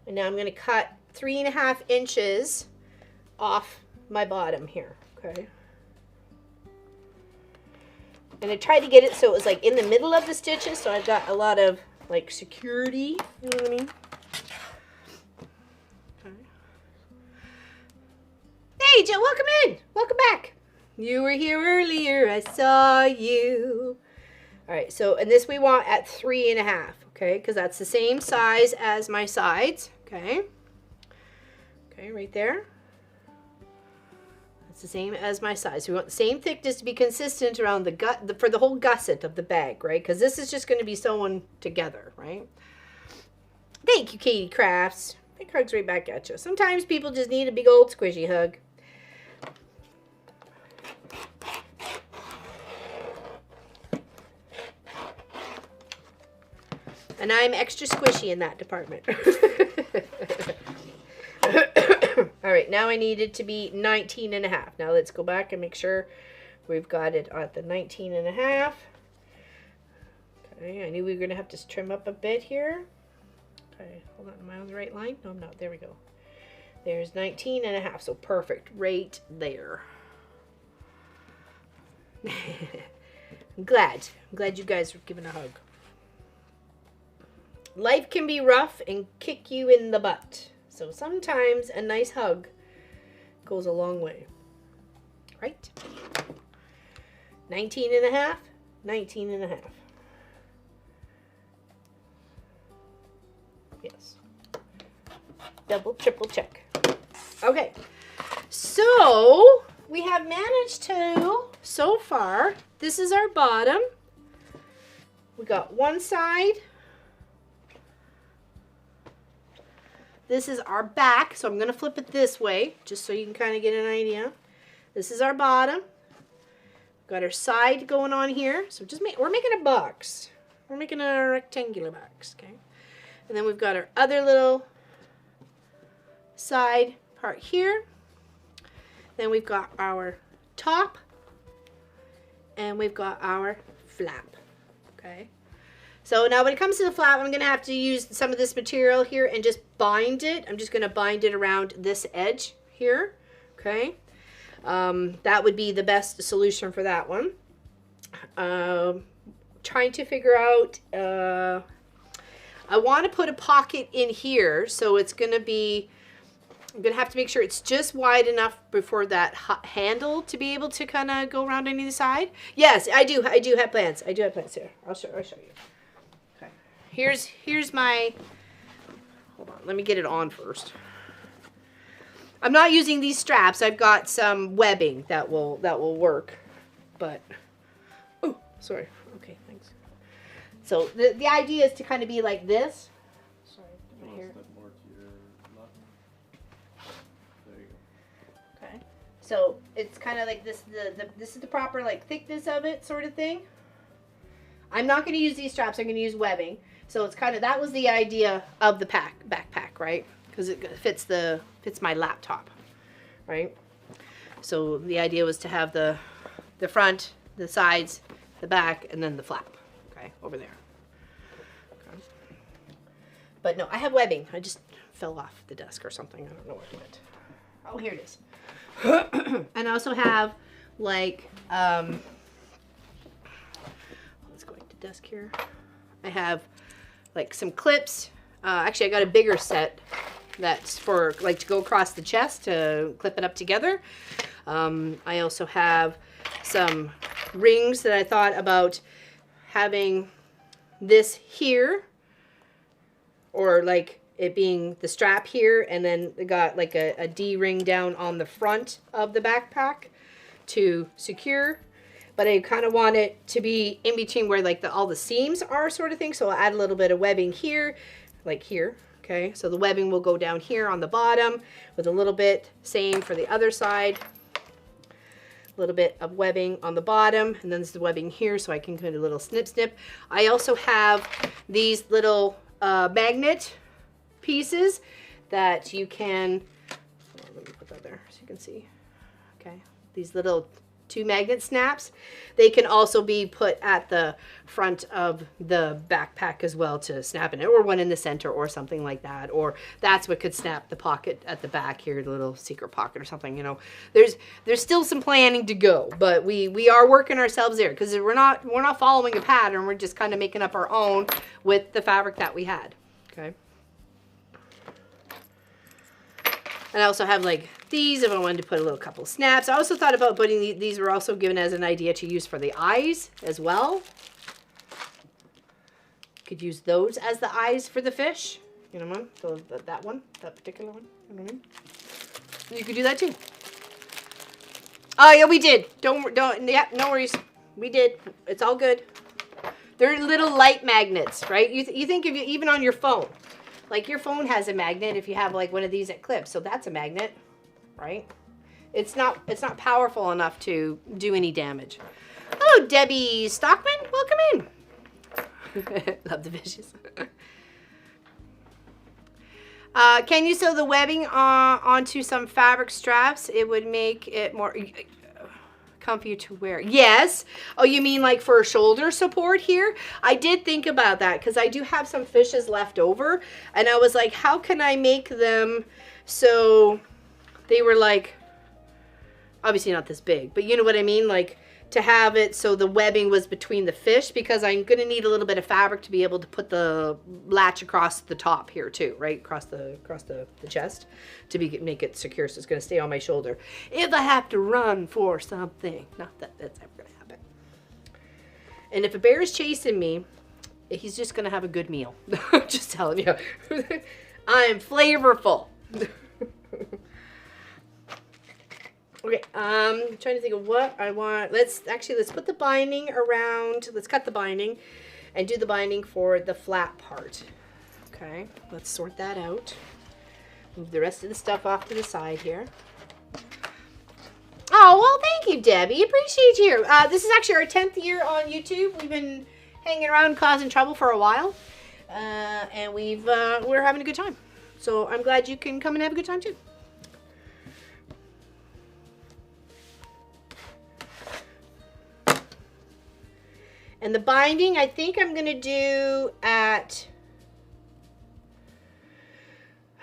And now I'm going to cut 3.5 inches off my bottom here. Okay? And I tried to get it so it was like in the middle of the stitches, so I've got a lot of like security, you know what I mean? Okay. Hey Joe, welcome in. Welcome back. You were here earlier, I saw you. All right, so, and this we want at 3.5, okay? Because that's the same size as my sides, okay? Okay, right there. It's the same as my size. We want the same thickness to be consistent around the gut for the whole gusset of the bag, right? Because this is just going to be sewn together, right? Thank you, Katie Crafts. Big hugs right back at you. Sometimes people just need a big old squishy hug. And I'm extra squishy in that department. All right, now I need it to be 19.5. Now let's go back and make sure we've got it at the 19.5. Okay, I knew we were going to have to trim up a bit here. Okay, hold on, am I on the right line? No, I'm not. There we go. There's 19.5, so perfect right there. I'm glad you guys were giving a hug. Life can be rough and kick you in the butt. So sometimes a nice hug goes a long way. Right? 19.5, 19.5. Yes. Double, triple check. Okay. So we have managed to, so far, this is our bottom. We got one side. This is our back, so I'm going to flip it this way, just so you can kind of get an idea. This is our bottom. Got our side going on here. So we're making a box. We're making a rectangular box, okay? And then we've got our other little side part here. Then we've got our top. And we've got our flap, Okay. So now when it comes to the flap, I'm going to have to use some of this material here and just bind it. I'm just going to bind it around this edge here. Okay. That would be the best solution for that one. Trying to figure out, I want to put a pocket in here, so it's going to be, I'm going to have to make sure it's just wide enough before that handle to be able to kind of go around on either side. Yes, I do have plans. I do have plans here. I'll show you. Okay. Here's my, hold on, let me get it on first. I'm not using these straps. I've got some webbing that will work, but, oh, sorry. Okay, thanks. So the idea is to kind of be like this. Sorry, right here. More to your left. There you go. Okay. So it's kind of like this. This is the proper like thickness of it, sort of thing. I'm not going to use these straps. I'm going to use webbing. So it's kind of, that was the idea of the backpack, right? Because it fits my laptop, right? So the idea was to have the front, the sides, the back, and then the flap, okay, over there. Okay. But no, I have webbing. I just fell off the desk or something. I don't know where it went. Oh, here it is. And I also have like, let's go to desk here. I have like some clips. Actually, I got a bigger set that's for like to go across the chest to clip it up together. I also have some rings that I thought about having this here, or like it being the strap here, and then it got like a D ring down on the front of the backpack to secure. But I kind of want it to be in between where like all the seams are, sort of thing. So I'll add a little bit of webbing here, like here. Okay, so the webbing will go down here on the bottom with a little bit, same for the other side. A little bit of webbing on the bottom, and then there's the webbing here, so I can kind of a little snip. I also have these little magnet pieces that you can, let me put that there so you can see. Okay, these little 2 magnet snaps. They can also be put at the front of the backpack as well to snap in it, or one in the center or something like that, or that's what could snap the pocket at the back here, the little secret pocket or something. You know, there's still some planning to go, but we are working ourselves there, because we're not following a pattern. We're just kind of making up our own with the fabric that we had. Okay. And I also have like these if I wanted to put a little couple snaps. I also thought about putting these were also given as an idea to use for the eyes as well. Could use those as the eyes for the fish. You know what I mean? So that particular one. You know what I mean? You could do that too. Oh yeah, we did. Yeah, no worries. We did. It's all good. They're little light magnets, right? You think of it even on your phone. Like your phone has a magnet if you have like one of these that clips. So that's a magnet, right? It's not powerful enough to do any damage. Hello, Debbie Stockman. Welcome in. Love the fishes. Can you sew the webbing onto some fabric straps? It would make it more comfier to wear. Yes. Oh, you mean like for shoulder support here? I did think about that because I do have some fishes left over, and I was like, how can I make them so they were like, obviously not this big, but you know what I mean? Like to have it so the webbing was between the fish, because I'm going to need a little bit of fabric to be able to put the latch across the top here too, right? Across the chest to make it secure, so it's going to stay on my shoulder if I have to run for something. Not that that's ever going to happen. And if a bear is chasing me, he's just going to have a good meal. Just telling you. I'm flavorful. Okay, I'm trying to think of what I want. Let's put the binding around. Let's cut the binding and do the binding for the flat part. Okay, let's sort that out. Move the rest of the stuff off to the side here. Oh, well, thank you, Debbie. Appreciate you. This is actually our 10th year on YouTube. We've been hanging around causing trouble for a while, and we're having a good time. So I'm glad you can come and have a good time too. And the binding, I think I'm going to do at,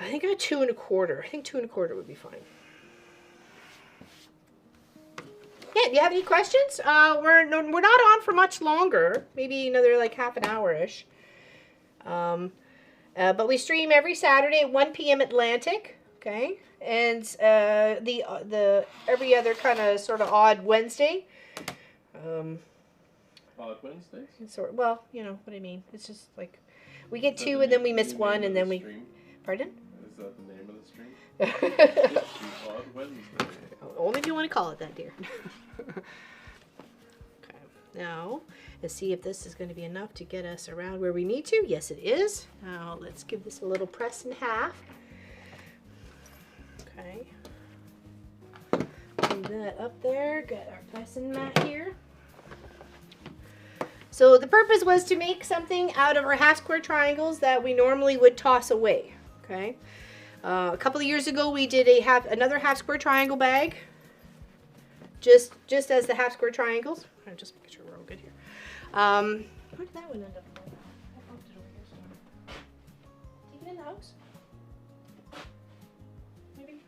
I think at 2 1/4. I think 2 1/4 would be fine. Yeah, do you have any questions? We're not on for much longer. Maybe another like half an hour-ish. But we stream every Saturday at 1 p.m. Atlantic, okay? And the every other kind of sort of odd Wednesday. Odd Wednesdays? Well, you know what I mean. It's just like we get two and then we miss one and then we... Stream? Pardon? Is that the name of the stream? Odd Wednesday. Only if you want to call it that, dear. Okay. Now, let's see if this is going to be enough to get us around where we need to. Yes, it is. Now, let's give this a little press in half. Okay. Move that up there. Got our pressing mat here. So the purpose was to make something out of our half square triangles that we normally would toss away. Okay. A couple of years ago, we did another half square triangle bag. Just as the half square triangles. I'm just making sure we're all good here. Where did that one end up? I bumped it over here somewhere. Take it in the house? Maybe?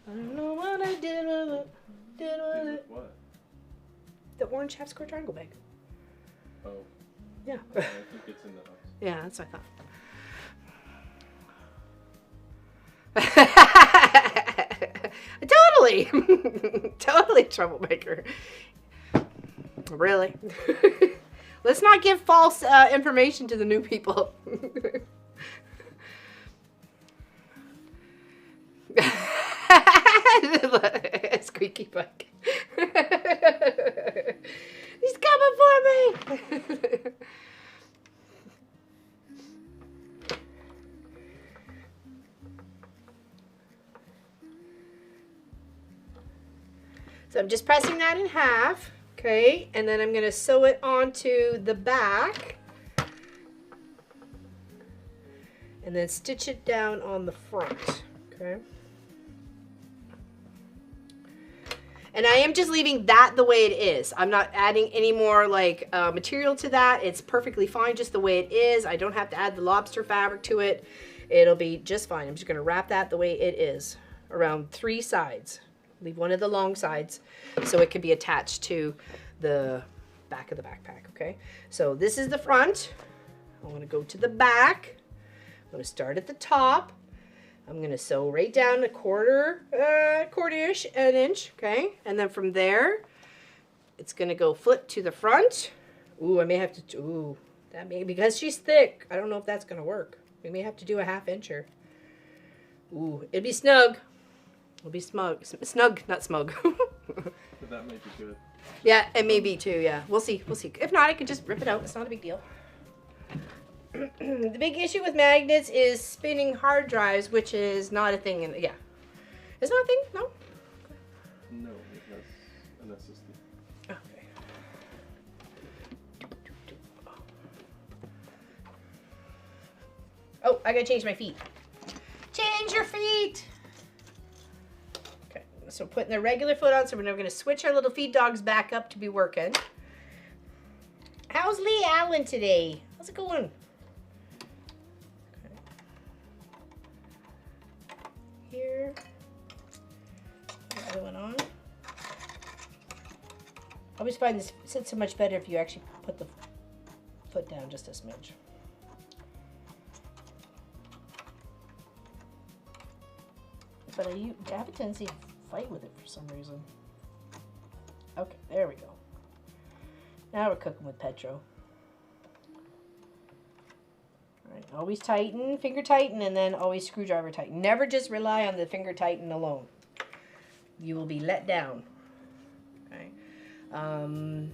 I don't know what I did with it. Did with it. What? The orange half square triangle bag. Oh. Yeah. I think it's in the house. Yeah, that's what I thought. Totally. Totally troublemaker. Really. Let's not give false information to the new people. Squeaky butt. He's coming for me. So I'm just pressing that in half, okay, and then I'm going to sew it onto the back and then stitch it down on the front, okay. And I am just leaving that the way it is. I'm not adding any more like material to that. It's perfectly fine just the way it is. I don't have to add the lobster fabric to it. It'll be just fine. I'm just going to wrap that the way it is around 3 sides. Leave one of the long sides so it can be attached to the back of the backpack, okay? So this is the front. I want to go to the back. I'm going to start at the top. I'm going to sew right down a quarter-ish an inch, okay? And then from there, it's going to go flip to the front. Ooh, I may have to, ooh, that may, because she's thick, I don't know if that's going to work. We may have to do a 1/2 incher. Ooh, it'd be snug. It'll be smug. Snug, not smug. But that might be good. Yeah, it may be too, yeah. We'll see, we'll see. If not, I can just rip it out. It's not a big deal. The big issue with magnets is spinning hard drives, which is not a thing. Yeah. It's not a thing? No? No, it has an SSD. Okay. Oh, I gotta change my feet. Change your feet! Okay, so putting the regular foot on, so we're now gonna switch our little feed dogs back up to be working. How's Lee Allen today? How's it going? Okay. Here. Another one on. I always find this sits so much better if you actually put the foot down just a smidge. But I have a tendency to fight with it for some reason. Okay, there we go. Now we're cooking with Petro. Alright, always tighten, finger tighten, and then always screwdriver tighten. Never just rely on the finger tighten alone. You will be let down. Okay. Now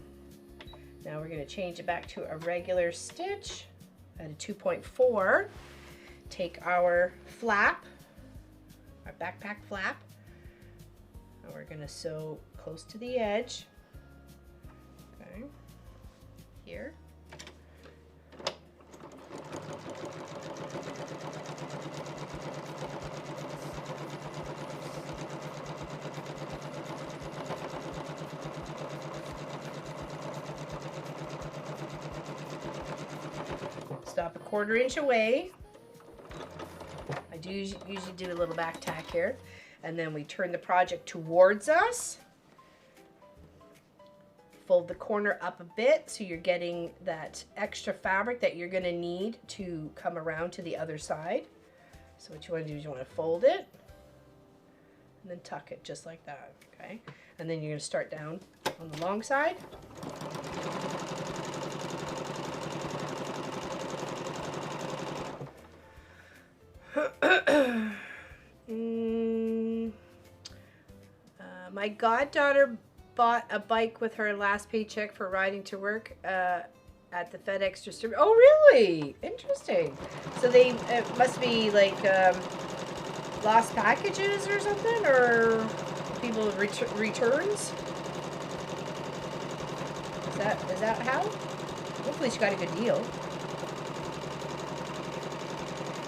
we're going to change it back to a regular stitch at a 2.4. Take our flap, our backpack flap, and we're going to sew close to the edge. Okay. Here. stop 1/4 inch away. I do usually do a little back tack here. And then we turn the project towards us. Fold the corner up a bit so you're getting that extra fabric that you're going to need to come around to the other side. So what you want to do is you want to fold it and then tuck it just like that, okay? And then you're going to start down on the long side. My goddaughter bought a bike with her last paycheck for riding to work at the FedEx distributor. Oh, really? Interesting. So it must be like lost packages or something, or people returns. Is that how? Hopefully she got a good deal.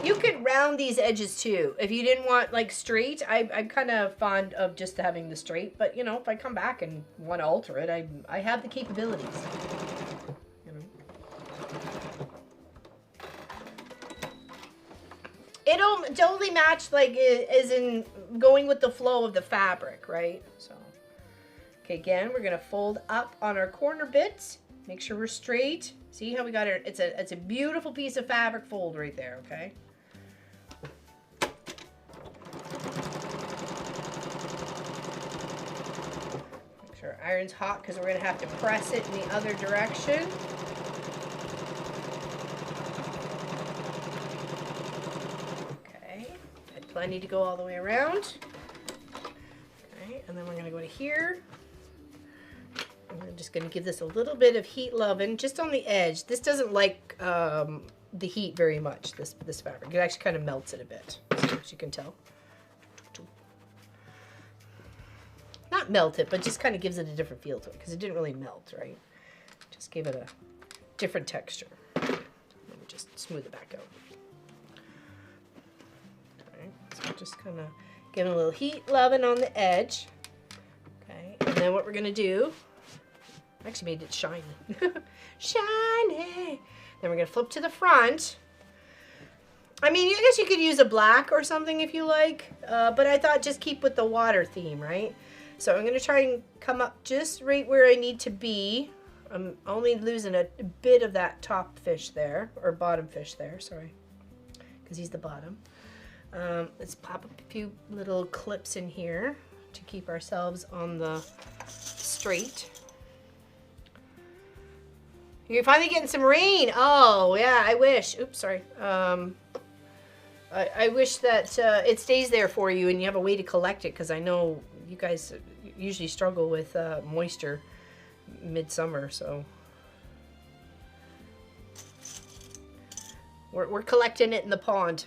You could round these edges too. If you didn't want like straight, I'm kind of fond of just having the straight, but you know, if I come back and want to alter it, I have the capabilities. You know. It'll totally match, like, as in going with the flow of the fabric, right? So, okay, again, we're gonna fold up on our corner bits. Make sure we're straight. See how we got it? It's a beautiful piece of fabric fold right there, okay? Make sure our iron's hot because we're gonna have to press it in the other direction. Okay, had plenty to go all the way around. Okay, and then we're gonna go to here. I'm just going to give this a little bit of heat loving just on the edge. This doesn't like the heat very much, this fabric. It actually kind of melts it a bit, as you can tell. Not melt it, but just kind of gives it a different feel to it because it didn't really melt, right? Just gave it a different texture. Let me just smooth it back out. Okay, so just kind of giving a little heat loving on the edge. Okay, and then what we're going to do, I actually made it shiny. Shiny! Then we're going to flip to the front. I mean, I guess you could use a black or something if you like, but I thought just keep with the water theme, right? So I'm going to try and come up just right where I need to be. I'm only losing a bit of that top fish there, or bottom fish there, sorry, because he's the bottom. Let's pop up a few little clips in here to keep ourselves on the straight. You're finally getting some rain. Oh, yeah, I wish. Oops, sorry. I wish that it stays there for you and you have a way to collect it, because I know you guys usually struggle with moisture midsummer, so. We're collecting it in the pond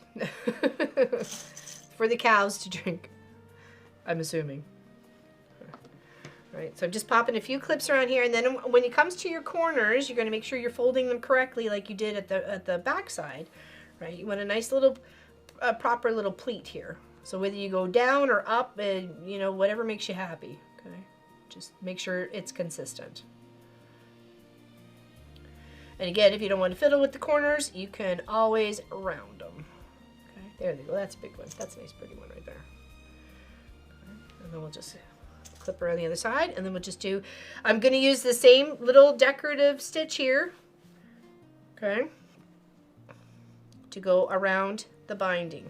for the cows to drink, I'm assuming. Right, so I'm just popping a few clips around here, and then when it comes to your corners, you're going to make sure you're folding them correctly like you did at the back side, right? You want a nice little, proper little pleat here. So whether you go down or up, you know, whatever makes you happy, okay? Just make sure it's consistent. And again, if you don't want to fiddle with the corners, you can always round them. Okay, there they go. That's a big one. That's a nice pretty one right there. Okay. And then we'll just clip around the other side, and then we'll just do, I'm going to use the same little decorative stitch here, okay, to go around the binding.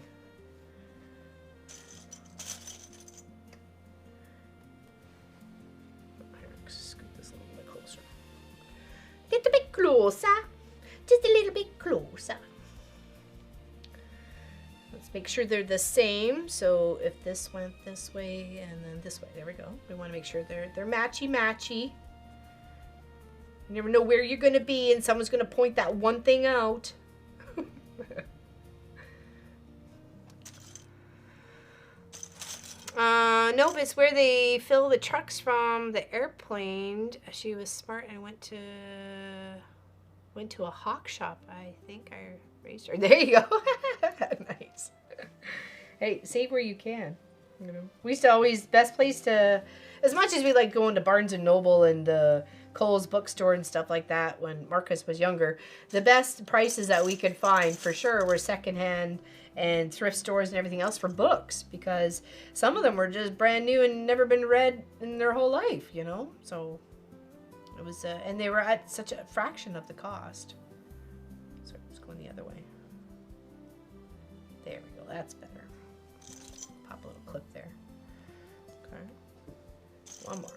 Scoot this a little bit closer. Little bit closer. Just a little bit closer. Let's make sure they're the same. So if this went this way and then this way, there we go. We want to make sure they're matchy-matchy. You never know where you're going to be and someone's going to point that one thing out. Nope, it's where they fill the trucks from the airplane. She was smart and went to a hawk shop. I think I raised her. There you go. Nice. Hey, save where you can. You know, we used to always, best place to, as much as we like going to Barnes and Noble and Kohl's bookstore and stuff like that when Marcus was younger, the best prices that we could find for sure were secondhand and thrift stores and everything else for books, because some of them were just brand new and never been read in their whole life, you know. So it was, and they were at such a fraction of the cost. So it's going the other way. There we go. That's better. Pop a little clip there. Okay. One more.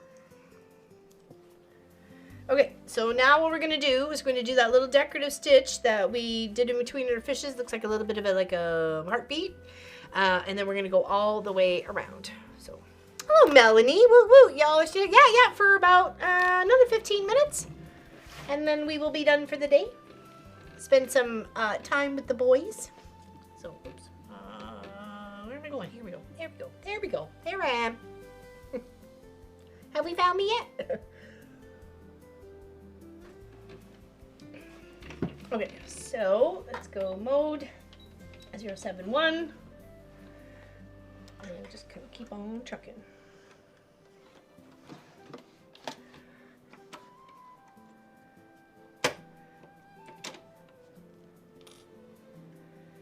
Okay, so now what we're going to do is we're going to do that little decorative stitch that we did in between our fishes. Looks like a little bit of like a heartbeat. And then we're going to go all the way around. So, hello, Melanie. Woo woo. Y'all, yeah, for about another 15 minutes. And then we will be done for the day. Spend some time with the boys. So, oops. Where am I going? Here we go. There we go. There we go. There I am. Have we found me yet? Okay, so let's go mode 071. And we'll just kind of keep on trucking.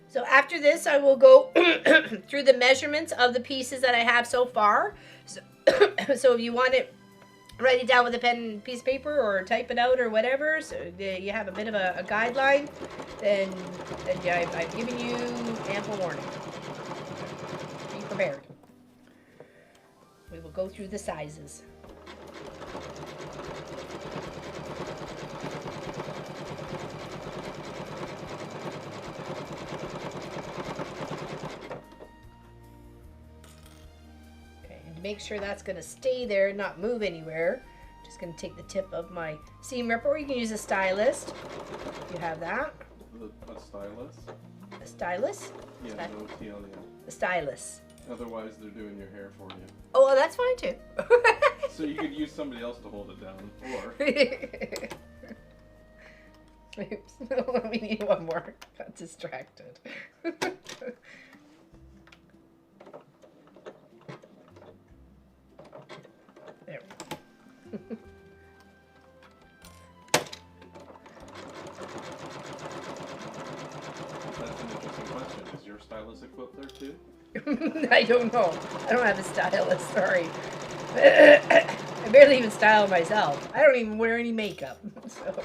So after this, I will go through the measurements of the pieces that I have so far. So, so if you want it, write it down with a pen and piece of paper or type it out or whatever, so you have a bit of a guideline, then yeah, I've given you ample warning. Be prepared. We will go through the sizes. Make sure that's going to stay there and not move anywhere. Just going to take the tip of my seam ripper, or you can use a stylist. You have that. A stylus? A stylus? Yeah, no T on the end. A stylus. Otherwise, they're doing your hair for you. Oh, well, that's fine too. So you could use somebody else to hold it down, or... Oops. We need one more. Got distracted. There we go. That's an interesting question. Is your stylus a quilt there too? I don't know. I don't have a stylist, sorry. I barely even style myself. I don't even wear any makeup. So.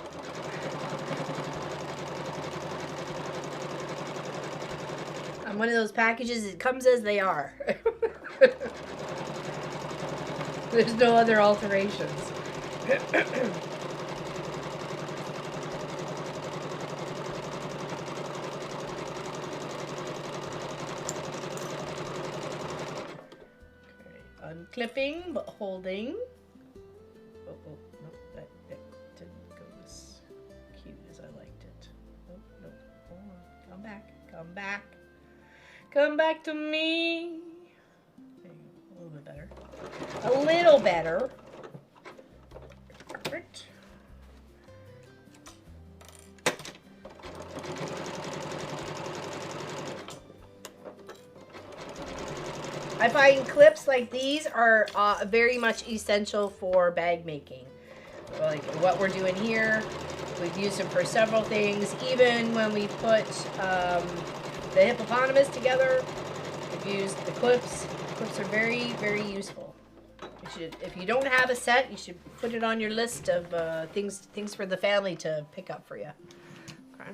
I'm one of those packages, it comes as they are. There's no other alterations. Unclipping, but holding. Oh, no, that didn't go as cute as I liked it. No, hold on. Come back, come back. Come back to me. There you go, a little bit better. A little better. Perfect. I find clips like these are very much essential for bag making. Like what we're doing here, we've used them for several things. Even when we put the hippopotamus together, we've used the clips. Clips are very, very useful. You should, if you don't have a set, you should put it on your list of things for the family to pick up for you. Okay.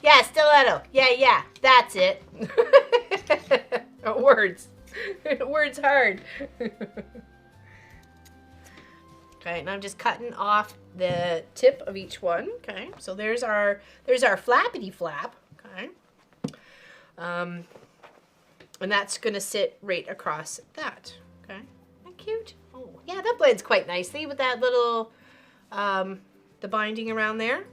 Yeah, stiletto. Yeah, that's it. Words. Words hard. Okay, and I'm just cutting off the tip of each one. Okay, so there's our flappity flap. Okay, and that's gonna sit right across that. Okay, isn't that cute? Oh, yeah, that blends quite nicely with that little the binding around there.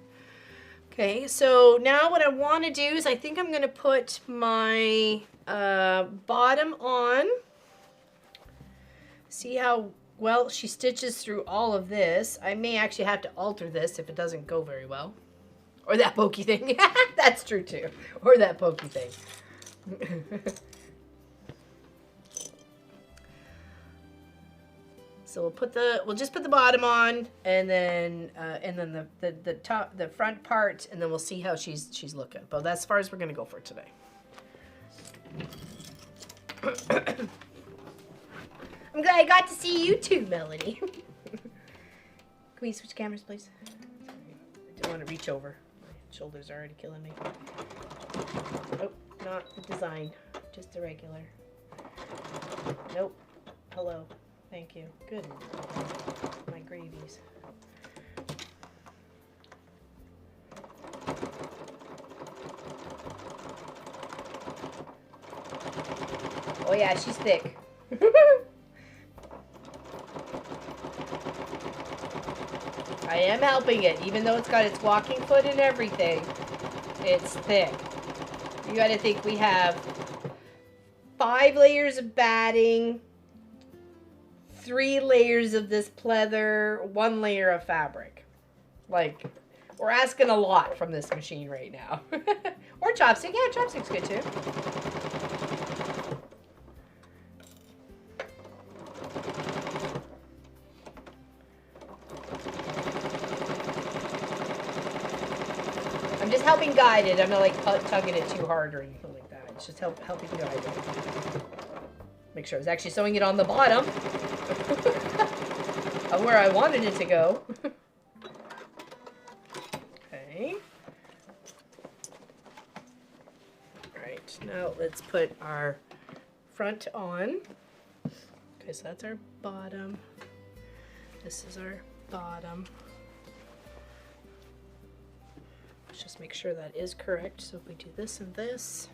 Okay, so now what I want to do is I think I'm going to put my bottom on. See how well she stitches through all of this. I may actually have to alter this if it doesn't go very well. Or that pokey thing. That's true too. Or that pokey thing. So we'll just put the bottom on, and then the top, the front part, and then we'll see how she's looking. But that's as far as we're gonna go for today. I'm glad I got to see you too, Melanie. Can we switch cameras, please? Sorry, I don't want to reach over. My shoulders are already killing me. Oh, not the design, just the regular. Nope. Hello. Thank you. Good. My gravies. Oh yeah, she's thick. I am helping it, even though it's got its walking foot and everything. It's thick. You gotta think we have 5 layers of batting, 3 layers of this pleather, 1 layer of fabric. Like, we're asking a lot from this machine right now. Or chopstick. Yeah, chopstick's good too. I'm just helping guide it. I'm not like tugging it too hard or anything like that. It's just helping guide it. Make sure I was actually sewing it on the bottom of where I wanted it to go. Okay. Alright, now let's put our front on. Okay, so that's our bottom. This is our bottom. Let's just make sure that is correct. So if we do this and this,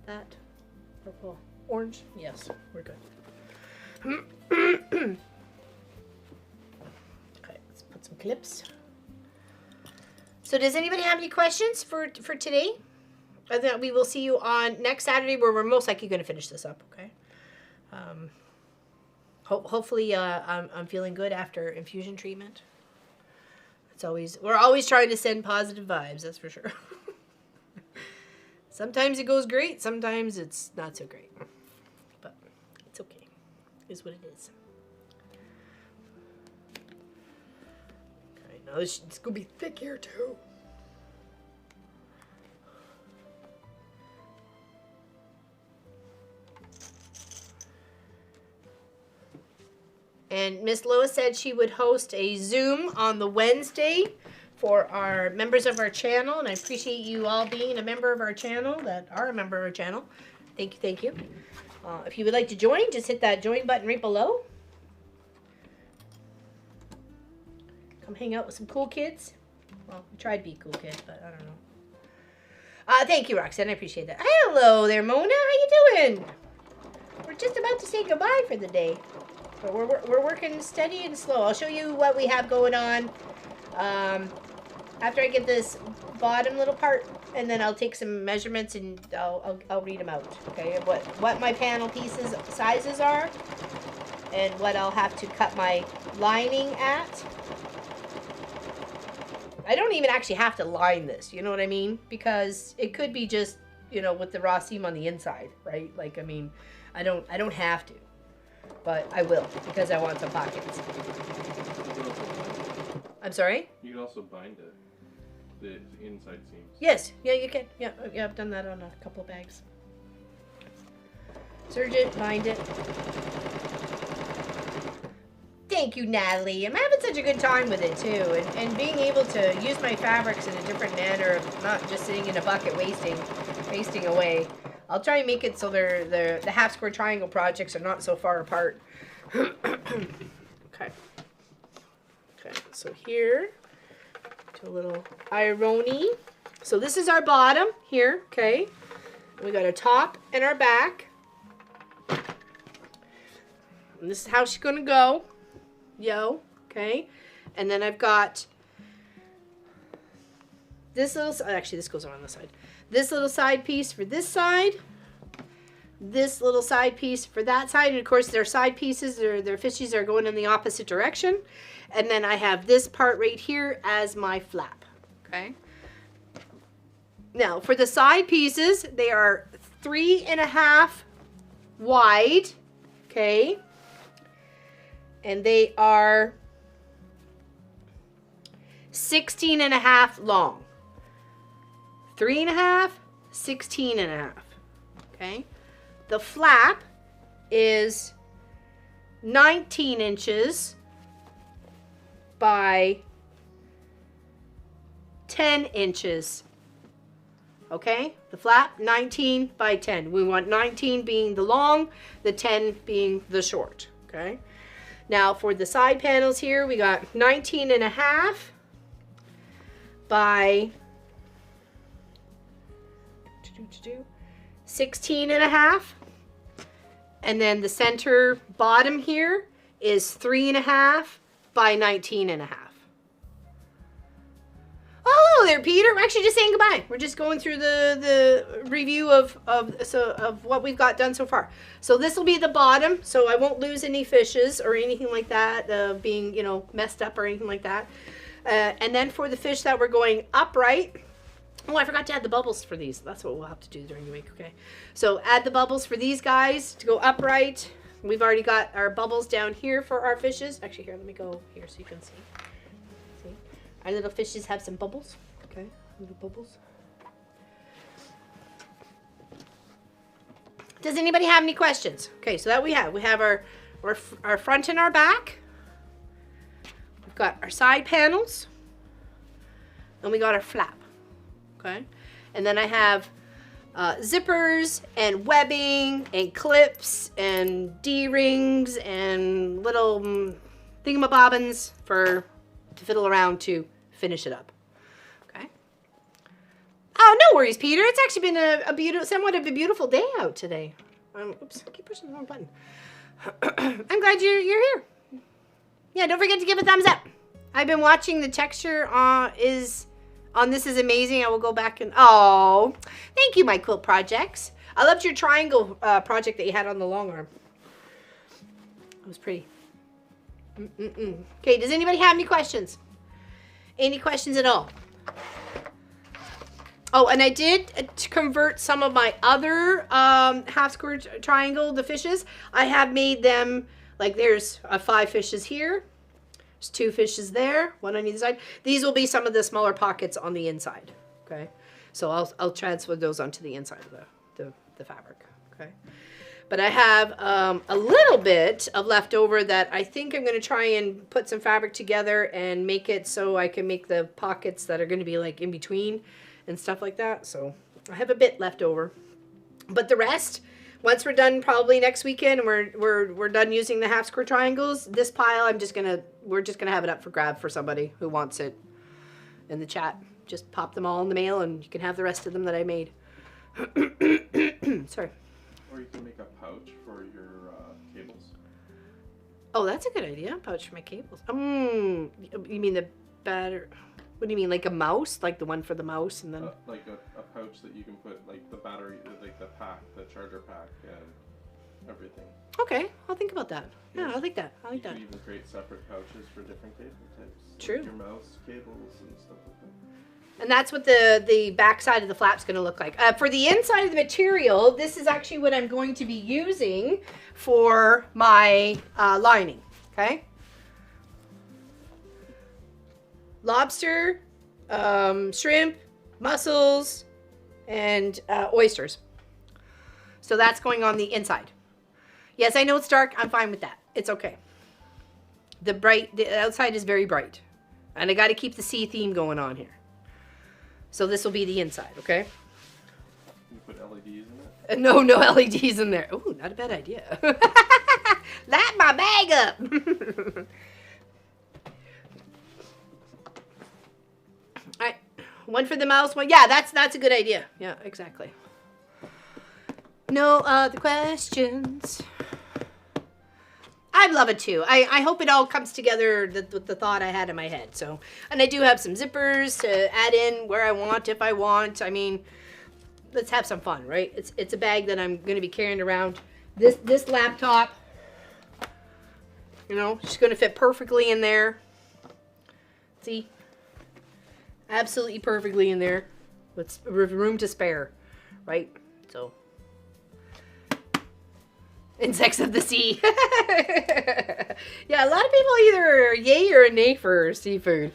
that, purple, orange, yes, we're good. Okay, let's put some clips. So does anybody have any questions for today? I think we will see you on next Saturday, where we're most likely going to finish this up, okay? Hopefully I'm feeling good after infusion treatment. We're always trying to send positive vibes, that's for sure. Sometimes it goes great, sometimes it's not so great. But it's okay. It's what it is. Okay, now it's gonna be thick here too. And Miss Lois said she would host a Zoom on the Wednesday for our members of our channel, and I appreciate you all being a member of our channel, that are a member of our channel. Thank you, thank you. If you would like to join, just hit that join button right below. Come hang out with some cool kids. Well, we tried to be cool kids, but I don't know. Thank you, Roxanne. I appreciate that. Hello there, Mona. How you doing? We're just about to say goodbye for the day. But we're working steady and slow. I'll show you what we have going on after I get this bottom little part, and then I'll take some measurements and I'll read them out. Okay, what my panel pieces sizes are, and what I'll have to cut my lining at. I don't even actually have to line this, you know what I mean? Because it could be just, you know, with the raw seam on the inside, right? Like, I mean, I don't have to. But I will, because I want some pockets. I'm sorry? You can also bind it, the inside seams. Yes, yeah, you can. Yeah, I've done that on a couple of bags. Serge it, bind it. Thank you, Natalie. I'm having such a good time with it, too. And being able to use my fabrics in a different manner, of not just sitting in a bucket wasting away. I'll try and make it so the half square triangle projects are not so far apart. Okay. Okay, so here, do a little irony. So this is our bottom here, okay? We got our top and our back. And this is how she's gonna go. Yo, okay? And then I've got this little, actually this goes around the side. This little side piece for this side, this little side piece for that side, and of course their side pieces, their fishies are going in the opposite direction. And then I have this part right here as my flap, okay? Now for the side pieces, they are 3.5 wide, okay? And they are 16 and a half long. 3.5, 16 and a half, okay? The flap is 19 inches by 10 inches. Okay, the flap 19 by 10. We want 19 being the long, the 10 being the short. Okay, now for the side panels here, we got 19 and a half by 16 and a half. And then the center bottom here is 3.5 by 19 and a half. Oh, hello there, Peter. We're actually just saying goodbye. We're just going through the review of what we've got done so far. So this will be the bottom, so I won't lose any fishes or anything like that, being, you know, messed up or anything like that. And then for the fish that we're going upright, oh, I forgot to add the bubbles for these. That's what we'll have to do during the week, okay? So add the bubbles for these guys to go upright. We've already got our bubbles down here for our fishes. Actually, here, let me go here so you can see. Our little fishes have some bubbles. Okay, little bubbles. Does anybody have any questions? Okay, so that we have our front and our back. We've got our side panels. And we got our flap. Okay, and then I have zippers and webbing and clips and D-rings and little thingamabobbins to fiddle around to finish it up. Okay. Oh, no worries, Peter. It's actually been somewhat of a beautiful day out today. Oops, I keep pushing the wrong button. I'm glad you're here. Yeah, don't forget to give a thumbs up. I've been watching the texture on This Is Amazing. I will go back and, oh, thank you, my quilt projects. I loved your triangle project that you had on the long arm. It was pretty. Okay, does anybody have any questions? Any questions at all? Oh, and I did convert some of my other half square triangle, the fishes. I have made them, like there's 5 fishes here. There's 2 fishes there, 1 on either side. These will be some of the smaller pockets on the inside, okay? So I'll transfer those onto the inside of the fabric, okay? But I have a little bit of leftover that I think I'm going to try and put some fabric together and make it so I can make the pockets that are going to be like in between and stuff like that. So I have a bit left over. But the rest, once we're done probably next weekend and we're done using the half square triangles, this pile we're just gonna have it up for grab for somebody who wants it in the chat. Just pop them all in the mail and you can have the rest of them that I made. Sorry. Or you can make a pouch for your cables. Oh, that's a good idea. Pouch for my cables. You mean the batter? What do you mean, like a mouse? Like the one for the mouse and then... like a pouch that you can put like the battery, like the pack, the charger pack and everything. Okay, I'll think about that. Yeah, I like that. I like that. You can even create separate pouches for different cable types. True. Like your mouse cables and stuff like that. And that's what the back side of the flap's going to look like. For the inside of the material, this is actually what I'm going to be using for my lining, okay? Lobster, shrimp, mussels, and oysters. So that's going on the inside. Yes, I know it's dark. I'm fine with that. It's okay. The outside is very bright. And I got to keep the sea theme going on here. So this will be the inside, okay? You put LEDs in it? No LEDs in there. Ooh, not a bad idea. Light my bag up. All right, one for the mouse, one. Yeah, that's a good idea. Yeah, exactly. No other questions. I'd love it too. I hope it all comes together with the thought I had in my head. So, and I do have some zippers to add in where I want, if I want. I mean, let's have some fun, right? It's a bag that I'm going to be carrying around. This laptop, you know, it's going to fit perfectly in there. See? Absolutely perfectly in there. With room to spare, right? So, Insects of the sea. Yeah, a lot of people either are yay or a nay for seafood.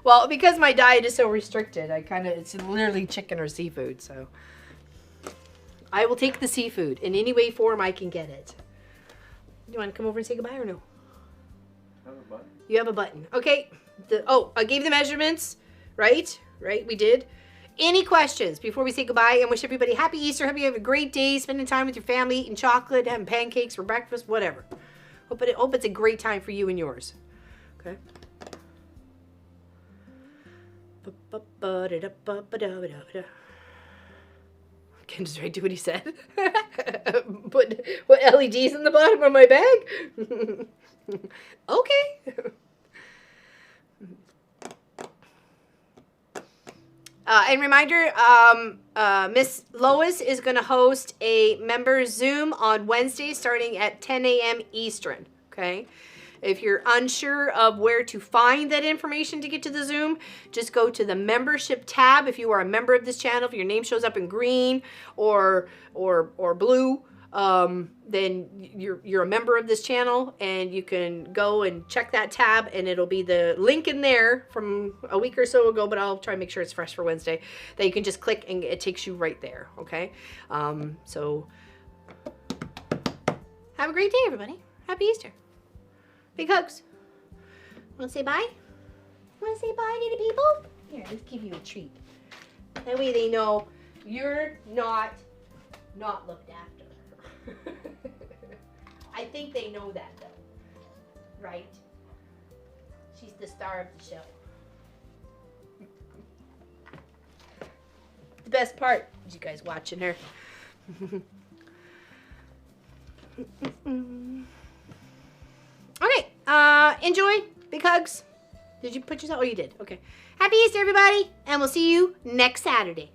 Well, because my diet is so restricted, it's literally chicken or seafood, so. I will take the seafood in any way, form I can get it. You want to come over and say goodbye or no? I have a button. You have a button. Okay. I gave the measurements, right? Right, we did. Any questions before we say goodbye and wish everybody happy Easter? Hope you have a great day, spending time with your family, eating chocolate, having pancakes for breakfast, whatever. Hope it's a great time for you and yours. Okay. Ken just right to what he said. Put LEDs in the bottom of my bag? Okay. And reminder, Miss Lois is going to host a member Zoom on Wednesday starting at 10 a.m. Eastern, okay? If you're unsure of where to find that information to get to the Zoom, just go to the membership tab. If you are a member of this channel, if your name shows up in green or blue, then you're a member of this channel, and you can go and check that tab, and it'll be the link in there from a week or so ago, but I'll try to make sure it's fresh for Wednesday, that you can just click and it takes you right there, okay? So have a great day, everybody. Happy Easter. Big hugs. Want to say bye? Want to say bye to the people? Here, let's give you a treat. That way they know you're not looked after. I think they know that though, right? She's the star of the show. The best part is you guys watching her. Okay, enjoy. Big hugs. Did you put yourself? Oh, you did. Okay. Happy Easter, everybody, and we'll see you next Saturday.